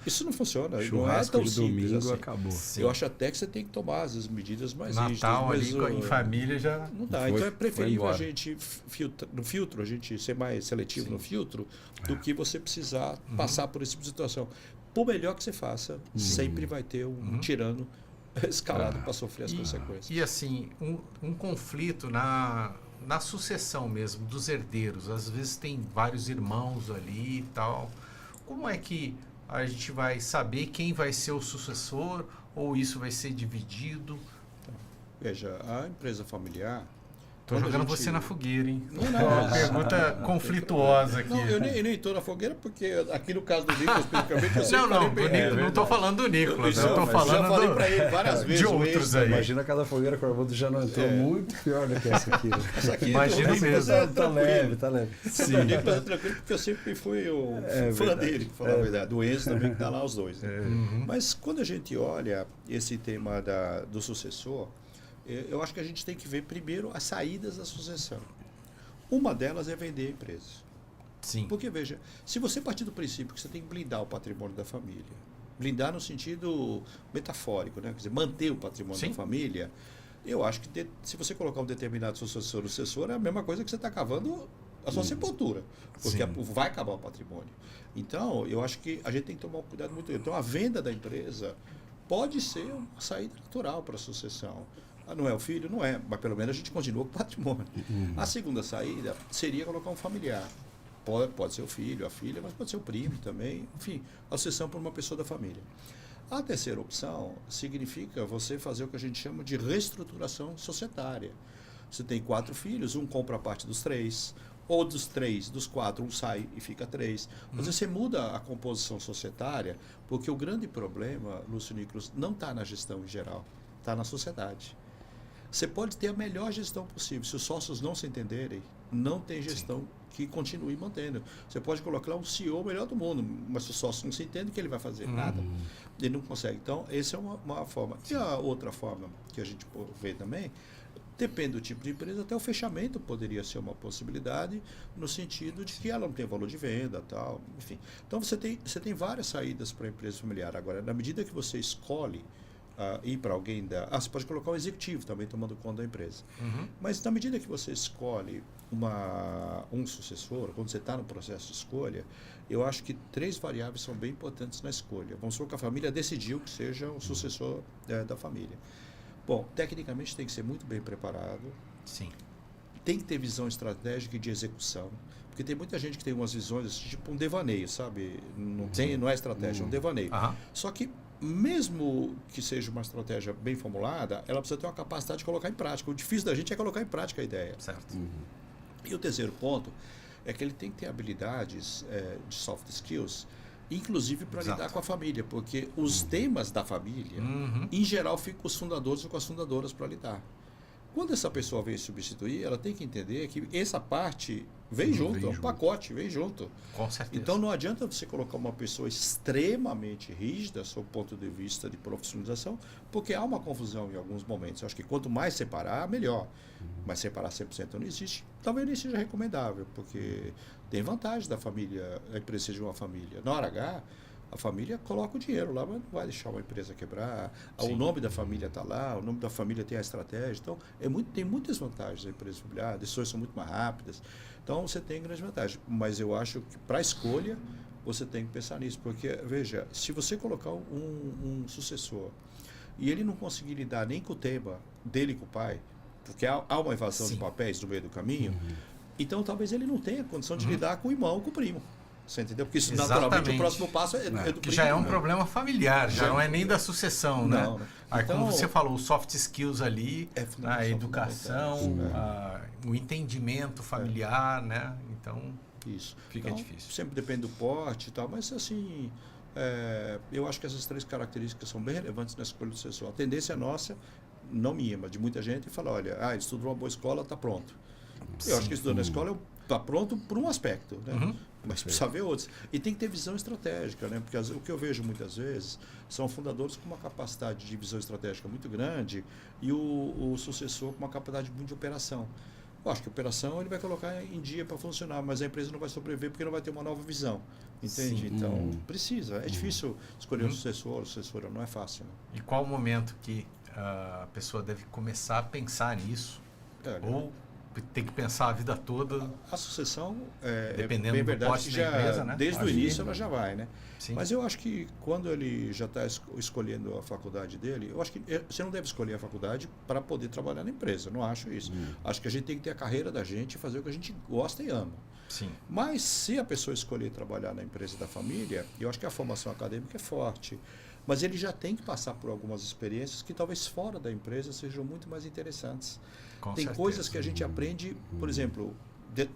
Isso não funciona, não é tão simples assim. Acabou. Eu acho até que você tem que tomar as medidas mais rígidas. Natal ali em família já... Não dá. Então é preferível a gente, no filtro, a gente ser mais seletivo no filtro, do que você precisar passar por esse tipo de situação. Por melhor que você faça, sempre vai ter um tirano escalado para sofrer as consequências. E assim, um conflito na sucessão mesmo, dos herdeiros. Às vezes tem vários irmãos ali e tal. Como é que a gente vai saber quem vai ser o sucessor ou isso vai ser dividido? Veja, a empresa familiar... Estou jogando você na fogueira, hein? Não, uma pergunta conflituosa aqui. Não, eu nem estou na fogueira, porque aqui no caso do Nicolas, especificamente, eu sempre falei para ele. Não estou falando do Nicolas, eu estou falando já falei para ele várias vezes. De outros aí. Imagina cada fogueira que o Armando já não entrou muito pior do que essa aqui. Imagina mesmo. Tá leve, tá leve. Sim. O Nicolas é tranquilo, porque eu sempre fui fã dele, para falar a verdade. Do Enzo também, que está lá os dois. Né? Mas quando a gente olha esse tema do sucessor, eu acho que a gente tem que ver primeiro as saídas da sucessão. Uma delas é vender a empresa. Sim. Porque, veja, se você partir do princípio que você tem que blindar o patrimônio da família, blindar no sentido metafórico, né? Quer dizer, manter o patrimônio da família, eu acho que se você colocar um determinado sucessor, é a mesma coisa que você está cavando a sua sepultura, porque vai acabar o patrimônio. Então, eu acho que a gente tem que tomar um cuidado muito grande. Então, a venda da empresa pode ser uma saída natural para a sucessão. Não é o filho? Não é, mas pelo menos a gente continua com o patrimônio. A segunda saída seria colocar um familiar. Pode ser o filho, a filha, mas pode ser o primo também. Enfim, a sucessão por uma pessoa da família. A terceira opção significa você fazer o que a gente chama de reestruturação societária. Você tem 4 filhos, um compra a parte dos 3, Ou dos 3, dos 4, um sai e fica 3. Às vezes você muda a composição societária, porque o grande problema, Lúcio Nicolas, não está na gestão em geral, está na sociedade. Você pode ter a melhor gestão possível. Se os sócios não se entenderem, não tem gestão que continue mantendo. Você pode colocar um CEO melhor do mundo, mas se o sócio não se entende, o que ele vai fazer? Nada. Ele não consegue. Então, essa é uma forma. E a outra forma que a gente vê também, depende do tipo de empresa, até o fechamento poderia ser uma possibilidade, no sentido de que ela não tem valor de venda, tal, enfim. Então, você tem várias saídas para a empresa familiar. Agora, na medida que você escolhe ir para alguém você pode colocar um executivo também tomando conta da empresa. Mas na medida que você escolhe um sucessor, quando você está no processo de escolha, eu acho que 3 variáveis são bem importantes na escolha. Vamos supor que a família decidiu que seja o sucessor da família. Bom, tecnicamente tem que ser muito bem preparado. Sim. Tem que ter visão estratégica e de execução. Porque tem muita gente que tem umas visões, tipo um devaneio, sabe? Não é estratégia, é um devaneio. Só que mesmo que seja uma estratégia bem formulada, ela precisa ter uma capacidade de colocar em prática. O difícil da gente é colocar em prática a ideia. Certo. E o terceiro ponto é que ele tem que ter habilidades de soft skills, inclusive para lidar com a família, porque os temas da família, em geral, ficam com os fundadores ou com as fundadoras para lidar. Quando essa pessoa vem substituir, ela tem que entender que essa parte vem junto, é um pacote, vem junto. Com certeza. Então não adianta você colocar uma pessoa extremamente rígida, sob o ponto de vista de profissionalização, porque há uma confusão em alguns momentos. Eu acho que quanto mais separar, melhor. Mas separar 100% não existe. Talvez nem seja recomendável, porque tem vantagem da família, a empresa seja uma família. Na hora H, a família coloca o dinheiro lá, mas não vai deixar uma empresa quebrar. O nome da família está lá, o nome da família tem a estratégia. Então, tem muitas vantagens da empresa familiar, as decisões são muito mais rápidas. Então, você tem grande vantagem. Mas eu acho que, para a escolha, você tem que pensar nisso. Porque, veja, se você colocar um sucessor e ele não conseguir lidar nem com o tema dele e com o pai, porque há uma invasão de papéis no meio do caminho, então talvez ele não tenha condição de lidar com o irmão ou com o primo. Você entendeu? Porque isso, naturalmente, o próximo passo é do primo. Que já é um problema familiar, já não é nem da sucessão, né? Não. Aí, como você falou, os soft skills ali, a educação, o entendimento familiar, né? Então, isso fica difícil. Sempre depende do porte e tal, mas assim, eu acho que essas 3 características são bem relevantes na escolha do sucessor. A tendência nossa, não minha, mas de muita gente, é falar, olha, ele estudou uma boa escola, está pronto. Eu acho que estudando na escola está pronto por um aspecto, né? Mas precisa ver outros. E tem que ter visão estratégica, né? Porque o que eu vejo muitas vezes são fundadores com uma capacidade de visão estratégica muito grande e o sucessor com uma capacidade muito de operação. Eu acho que a operação ele vai colocar em dia para funcionar, mas a empresa não vai sobreviver porque não vai ter uma nova visão. Entende? Sim. Então, precisa. É difícil escolher um sucessor, sucessora, não é fácil. Né? E qual o momento que a pessoa deve começar a pensar nisso? Ou tem que pensar a vida toda? A sucessão dependendo bem do verdade poste que da empresa, né? Desde o início ela já vai, né? Sim. Mas eu acho que quando ele já está escolhendo a faculdade dele, eu acho que você não deve escolher a faculdade para poder trabalhar na empresa. Eu não acho isso. Acho que a gente tem que ter a carreira da gente e fazer o que a gente gosta e ama. Sim. Mas se a pessoa escolher trabalhar na empresa da família, eu acho que a formação acadêmica é forte. Mas ele já tem que passar por algumas experiências que talvez fora da empresa sejam muito mais interessantes. Tem coisas que a gente aprende, por exemplo,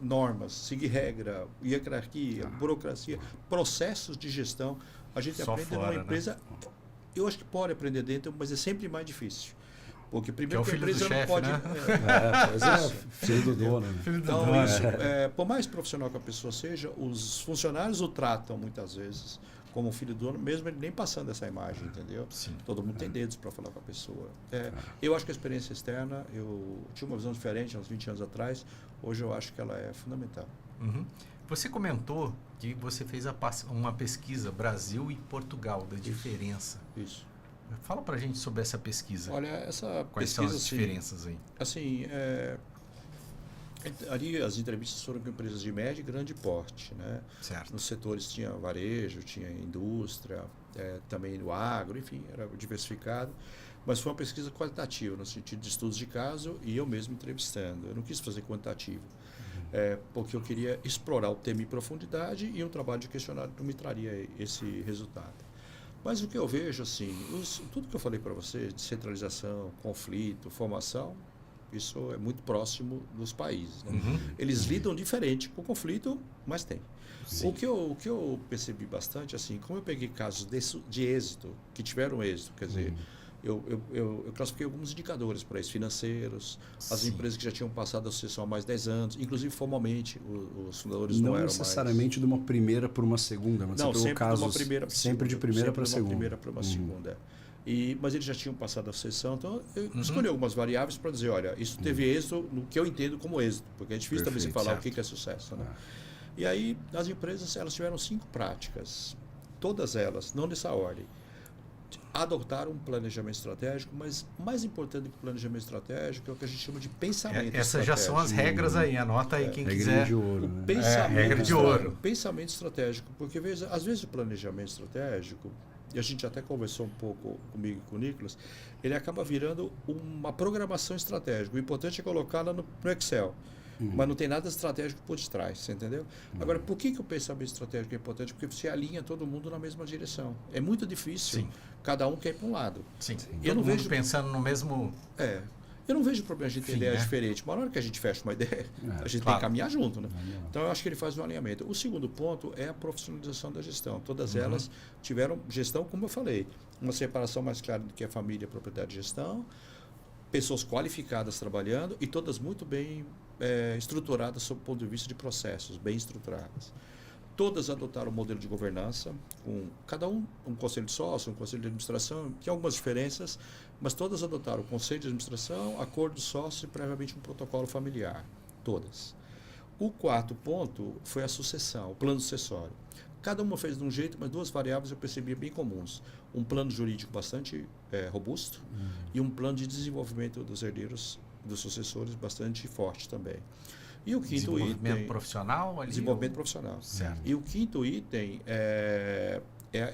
normas, seguir regra, hierarquia, burocracia, processos de gestão. A gente aprende numa empresa, né? Eu acho que pode aprender dentro, mas é sempre mais difícil. Porque primeiro que a empresa não pode... Né? Filho do dono. Né? Então, por mais profissional que a pessoa seja, os funcionários o tratam muitas vezes como filho do dono, mesmo ele nem passando essa imagem, entendeu? Sim. Todo mundo tem dedos para falar com a pessoa. Eu acho que a experiência externa, eu tinha uma visão diferente há uns 20 anos atrás, hoje eu acho que ela é fundamental. Você comentou que você fez uma pesquisa Brasil e Portugal, da diferença. Isso. Fala pra gente sobre essa pesquisa. Olha, essa Quais pesquisa, são as diferenças aí? Assim, ali as entrevistas foram com empresas de médio e grande porte, né? Certo. Nos setores tinha varejo, tinha indústria, também no agro, enfim, era diversificado. Mas foi uma pesquisa qualitativa, no sentido de estudos de caso e eu mesmo entrevistando. Eu não quis fazer quantitativo, porque eu queria explorar o tema em profundidade e um trabalho de questionário não me traria esse resultado. Mas o que eu vejo, assim, tudo que eu falei para você, descentralização, conflito, formação, Isso é muito próximo dos países. Né? Eles lidam diferente com o conflito, mas tem. O que eu percebi bastante, assim, como eu peguei casos de êxito, que tiveram êxito, quer dizer, eu classifiquei alguns indicadores para isso, financeiros, as empresas que já tinham passado a sucessão há mais de 10 anos, inclusive formalmente, os fundadores não eram mais... Não necessariamente de uma primeira para uma segunda, mas não, sempre casos, de uma primeira sempre de primeira para segunda. Primeira para uma segunda. Mas eles já tinham passado a sucessão, então eu escolhi algumas variáveis para dizer, olha, isso teve êxito no que eu entendo como êxito, porque é difícil também você falar o que é sucesso. Né? E aí, as empresas, elas tiveram 5 práticas, todas elas, não nessa ordem, adotaram um planejamento estratégico, mas mais importante do que o planejamento estratégico é o que a gente chama de pensamento Essas estratégico. Já são as regras aí, anota aí quem regra quiser. De ouro, né? Regra de ouro. Pensamento estratégico, porque às vezes o planejamento estratégico, e a gente até conversou um pouco comigo e com o Nicolas, ele acaba virando uma programação estratégica. O importante é colocá-la no Excel. Mas não tem nada estratégico por detrás, você entendeu? Agora, por que o pensamento estratégico é importante? Porque você alinha todo mundo na mesma direção. É muito difícil, cada um quer ir para um lado. Sim. Eu não vejo pensando no mesmo... Eu não vejo problema de ter ideias diferentes. Mas na hora que a gente fecha uma ideia, a gente tem que caminhar junto. Né? Então, eu acho que ele faz um alinhamento. O segundo ponto é a profissionalização da gestão. Todas elas tiveram gestão, como eu falei, uma separação mais clara do que a família, a propriedade de gestão, pessoas qualificadas trabalhando e todas muito bem estruturadas sob o ponto de vista de processos, bem estruturadas. Todas adotaram o modelo de governança, com cada um conselho de sócio, um conselho de administração, tem algumas diferenças, mas todas adotaram o conselho de administração, acordo de sócio e previamente um protocolo familiar. Todas. O quarto ponto foi a sucessão, o plano sucessório. Cada uma fez de um jeito, mas 2 variáveis eu percebi bem comuns. Um plano jurídico bastante robusto e um plano de desenvolvimento dos herdeiros, dos sucessores, bastante forte também. E o quinto item... profissional? Desenvolvimento profissional. Certo. E o quinto item é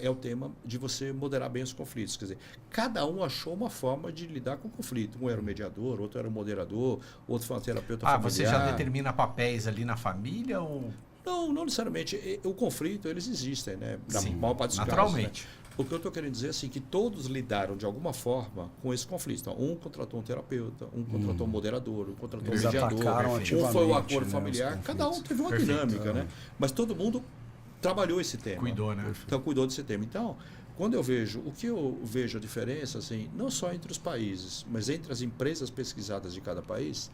o tema de você moderar bem os conflitos. Quer dizer, cada um achou uma forma de lidar com o conflito. Um era o mediador, outro era o moderador, outro foi um terapeuta familiar. Você já determina papéis ali na família ou... Não necessariamente. O conflito, eles existem, né? Na maior parte dos naturalmente. casos. Né? O que eu estou querendo dizer é assim, que todos lidaram de alguma forma com esse conflito. Então, um contratou um terapeuta, um contratou um moderador, um contratou um mediador, um foi o acordo familiar. Cada um teve uma dinâmica, né? Mas todo mundo trabalhou esse tema. Cuidou, né? Então, cuidou desse tema. Então, quando eu vejo, o que eu vejo a diferença, assim, não só entre os países, mas entre as empresas pesquisadas de cada país,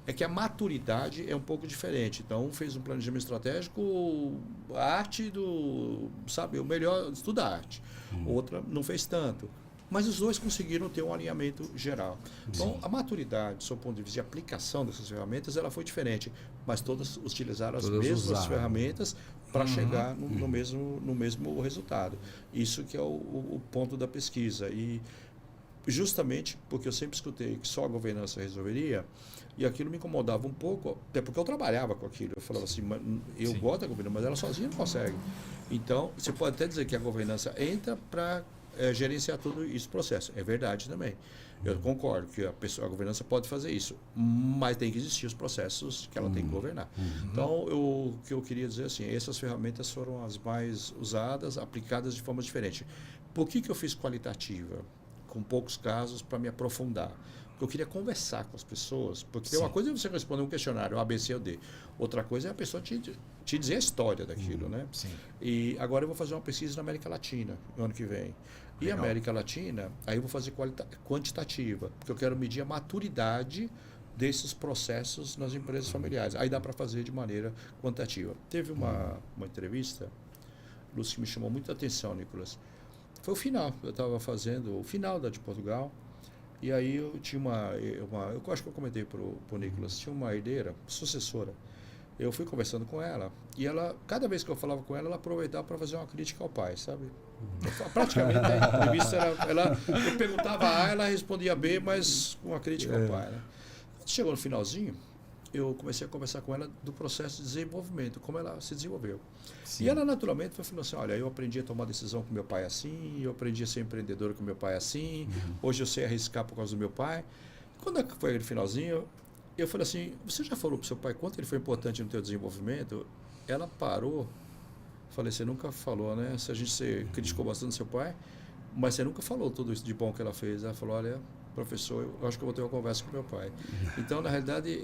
é que a maturidade é um pouco diferente. Então, um fez um planejamento estratégico, a arte do, sabe, o melhor, estuda arte. Outra não fez tanto. Mas os dois conseguiram ter um alinhamento geral. Então, a maturidade, do ponto de vista de aplicação dessas ferramentas, ela foi diferente. Mas todas utilizaram as mesmas ferramentas para chegar no mesmo resultado. Isso que é o ponto da pesquisa. E justamente porque eu sempre escutei que só a governança resolveria, e aquilo me incomodava um pouco, até porque eu trabalhava com aquilo. Eu falava assim, eu gosto da governança, mas ela sozinha não consegue. Então, você pode até dizer que a governança entra para gerenciar todo esse processo. É verdade também. Eu concordo que a governança pode fazer isso, mas tem que existir os processos que ela tem que governar. Então, o que eu queria dizer assim, essas ferramentas foram as mais usadas, aplicadas de forma diferente. Por que eu fiz qualitativa? Com poucos casos, para me aprofundar. Porque eu queria conversar com as pessoas, porque tem uma coisa é você responder um questionário, A, B, C ou D. Outra coisa é a pessoa te dizer a história daquilo, né? Sim. E agora eu vou fazer uma pesquisa na América Latina, no ano que vem. E a América Latina, aí eu vou fazer quantitativa, porque eu quero medir a maturidade desses processos nas empresas familiares. Aí dá para fazer de maneira quantitativa. Teve uma entrevista, Lúcio, que me chamou muita atenção, Nicolas. Foi o final, eu estava fazendo o final da de Portugal, e aí eu tinha eu acho que eu comentei para o Nicolas, tinha uma herdeira, sucessora. Eu fui conversando com ela, e ela, cada vez que eu falava com ela, ela aproveitava para fazer uma crítica ao pai, sabe? Praticamente a entrevista eu perguntava A, ela respondia B, mas com uma crítica ao pai. Né? Chegou no finalzinho, eu comecei a conversar com ela do processo de desenvolvimento, como ela se desenvolveu. Sim. E ela naturalmente falou assim, olha, eu aprendi a tomar decisão com meu pai assim, eu aprendi a ser empreendedora com meu pai assim, hoje eu sei arriscar por causa do meu pai. Quando foi no finalzinho, eu falei assim, você já falou para o seu pai quanto ele foi importante no teu desenvolvimento? Ela parou, falei, você nunca falou, né? Se a gente criticou bastante seu pai, mas você nunca falou tudo isso de bom que ela fez. Ela falou, olha, professor, eu acho que eu vou ter uma conversa com meu pai. Então, na realidade,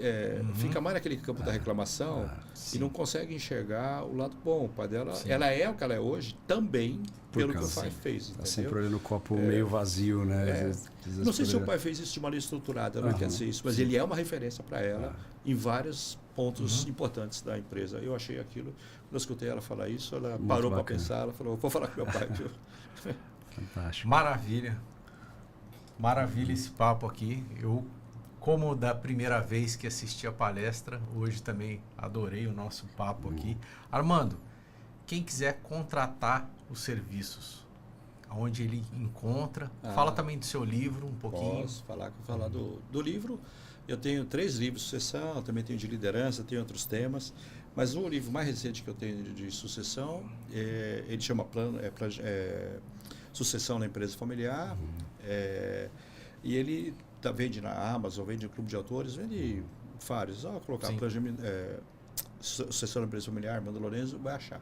fica mais naquele campo da reclamação e não consegue enxergar o lado bom. O pai dela, ela é o que ela é hoje também pelo que o pai fez. Está sempre olhando o copo meio vazio, né? Não sei se o pai fez isso de maneira estruturada, não quer dizer isso, mas ele é uma referência para ela em vários pontos importantes da empresa. Eu achei aquilo, quando eu escutei ela falar isso, ela muito parou para pensar, ela falou, vou falar com meu pai. Fantástico. Maravilha. Maravilha esse papo aqui. Eu, como da primeira vez que assisti a palestra, hoje também adorei o nosso papo aqui. Armando, quem quiser contratar os serviços, onde ele encontra, fala também do seu livro um pouquinho. Posso falar do livro. Eu tenho 3 livros de sucessão, também tenho de liderança, tenho outros temas, mas o livro mais recente que eu tenho de sucessão, ele chama Sucessão na Empresa Familiar, e ele vende na Amazon, vende no Clube de Autores, vende vários. Só colocar Sucessão na Empresa Familiar, Armando Lorenzo, vai achar.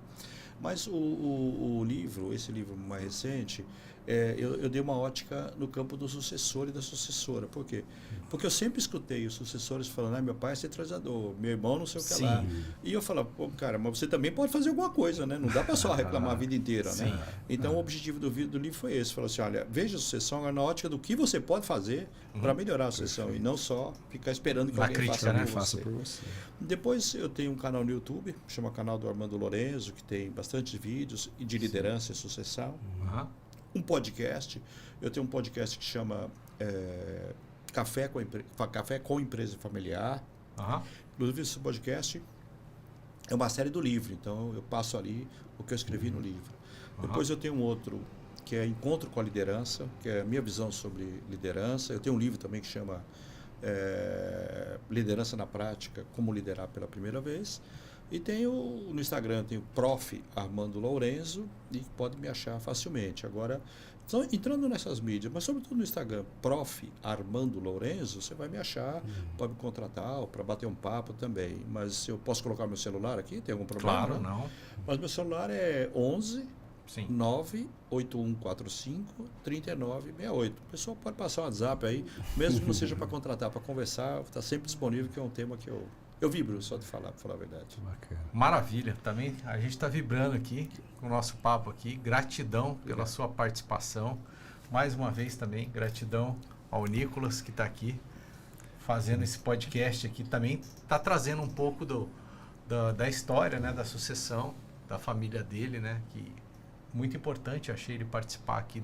Mas o livro, esse livro mais recente, eu dei uma ótica no campo do sucessor e da sucessora. Por quê? Porque eu sempre escutei os sucessores falando, meu pai é centralizador, meu irmão não sei o que lá. E eu falava, pô, cara, mas você também pode fazer alguma coisa, né? Não dá para só reclamar a vida inteira, né? Então o objetivo do livro foi esse, falou assim, olha, veja a sucessão na ótica do que você pode fazer para melhorar a sucessão e não só ficar esperando que alguém faça por você. Depois eu tenho um canal no YouTube, chama Canal do Armando Lorenzo, que tem bastante vídeos de liderança e sucessão. Um podcast, eu tenho um podcast que chama Café com Empresa Familiar. Inclusive esse podcast é uma série do livro, então eu passo ali o que eu escrevi no livro. Depois eu tenho um outro que é Encontro com a Liderança, que é a minha visão sobre liderança. Eu tenho um livro também que chama Liderança na Prática, Como Liderar pela Primeira Vez. E tenho no Instagram, tenho Prof. Armando Lorenzo, e pode me achar facilmente. Agora, entrando nessas mídias, mas sobretudo no Instagram, Prof. Armando Lorenzo, você vai me achar, pode me contratar para bater um papo também. Mas eu posso colocar meu celular aqui? Tem algum problema? Claro, não. Mas meu celular é 11 98145 3968. O pessoal pode passar um WhatsApp aí, mesmo que não seja para contratar, para conversar, está sempre disponível, que é um tema que eu vibro só de falar, para falar a verdade. Bacana. Maravilha. Também a gente está vibrando aqui com o nosso papo aqui. Gratidão pela sua participação. Mais uma vez também, gratidão ao Nicolas que está aqui fazendo esse podcast aqui. Também está trazendo um pouco da história, né, da sucessão, da família dele, né? Que muito importante, achei ele participar aqui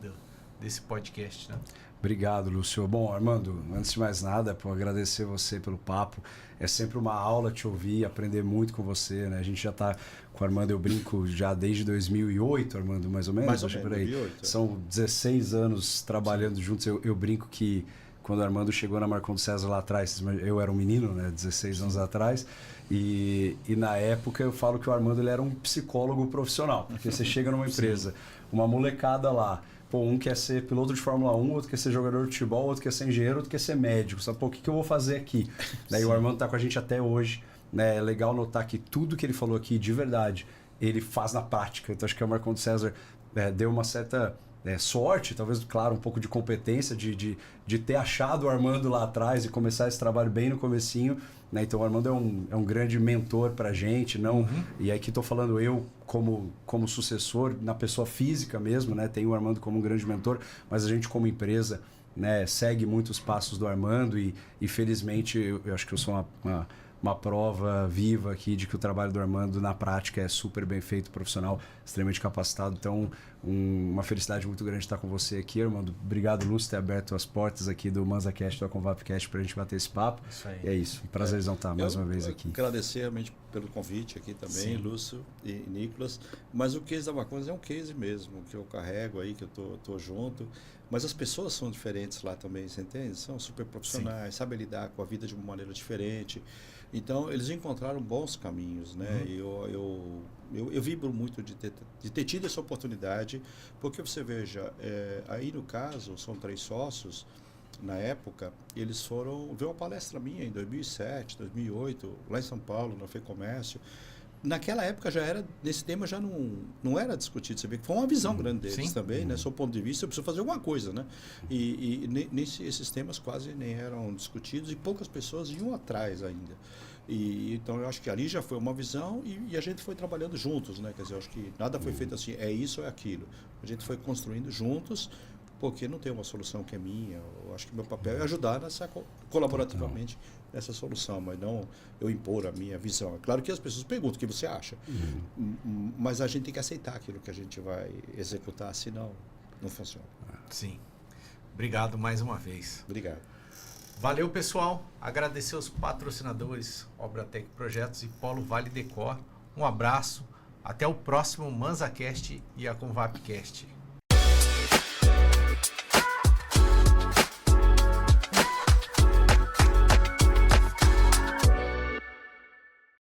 desse podcast, né? Obrigado, Lúcio. Bom, Armando, antes de mais nada, agradecer você pelo papo. É sempre uma aula te ouvir, aprender muito com você, né? A gente já está com o Armando, eu brinco já desde 2008, Armando, mais ou menos? Mais ou menos, por aí. 2008. São 16 anos trabalhando juntos. Eu brinco que quando o Armando chegou na Marcondes César lá atrás, eu era um menino, né? 16 anos atrás, e na época eu falo que o Armando ele era um psicólogo profissional, porque você chega numa empresa, uma molecada lá, um quer ser piloto de Fórmula 1, outro quer ser jogador de futebol, outro quer ser engenheiro, outro quer ser médico. Sabe, o que eu vou fazer aqui? Daí o Armando está com a gente até hoje. Né? É legal notar que tudo que ele falou aqui, de verdade, ele faz na prática. Então acho que o Marcondes César deu uma certa sorte, talvez, claro, um pouco de competência, de ter achado o Armando lá atrás e começar esse trabalho bem no comecinho. Né? Então o Armando é um grande mentor para a gente. E aqui estou falando eu como sucessor, na pessoa física mesmo, né? Tenho o Armando como um grande mentor, mas a gente como empresa, né, segue muitos passos do Armando e felizmente eu acho que eu sou uma prova viva aqui de que o trabalho do Armando na prática é super bem feito, profissional, extremamente capacitado. Então, uma felicidade muito grande estar com você aqui, Armando. Obrigado, Lúcio, por ter aberto as portas aqui do ManzaCast, do Convapcast, para a gente bater esse papo. Isso aí. E é isso. Prazerzão estar mais uma vez aqui. Agradecer realmente pelo convite aqui também, Lúcio e Nicolas. Mas o case da Marcondes é um case mesmo, que eu carrego aí, que eu tô junto. Mas as pessoas são diferentes lá também, você entende? São super profissionais, sabem lidar com a vida de uma maneira diferente. Então, eles encontraram bons caminhos, né? Eu vibro muito de ter tido essa oportunidade, porque você veja, aí no caso, são 3 sócios, na época, eles foram ver uma palestra minha em 2007, 2008, lá em São Paulo, na FEComércio, naquela época já era, nesse tema já não era discutido, você vê que foi uma visão grande deles também, né? Sob o ponto de vista, eu preciso fazer alguma coisa, né? E esses temas quase nem eram discutidos e poucas pessoas iam atrás ainda. Então eu acho que ali já foi uma visão e a gente foi trabalhando juntos, né? Quer dizer, eu acho que nada foi feito assim, é isso ou é aquilo. A gente foi construindo juntos, porque não tem uma solução que é minha. Eu acho que meu papel é ajudar colaborativamente nessa solução, mas não eu impor a minha visão. É claro que as pessoas perguntam o que você acha, mas a gente tem que aceitar aquilo que a gente vai executar, senão não funciona. Sim. Obrigado mais uma vez. Obrigado. Valeu, pessoal. Agradecer os patrocinadores Obratec Projetos e Polo Vale Decor. Um abraço. Até o próximo MansaCast e a Convapcast.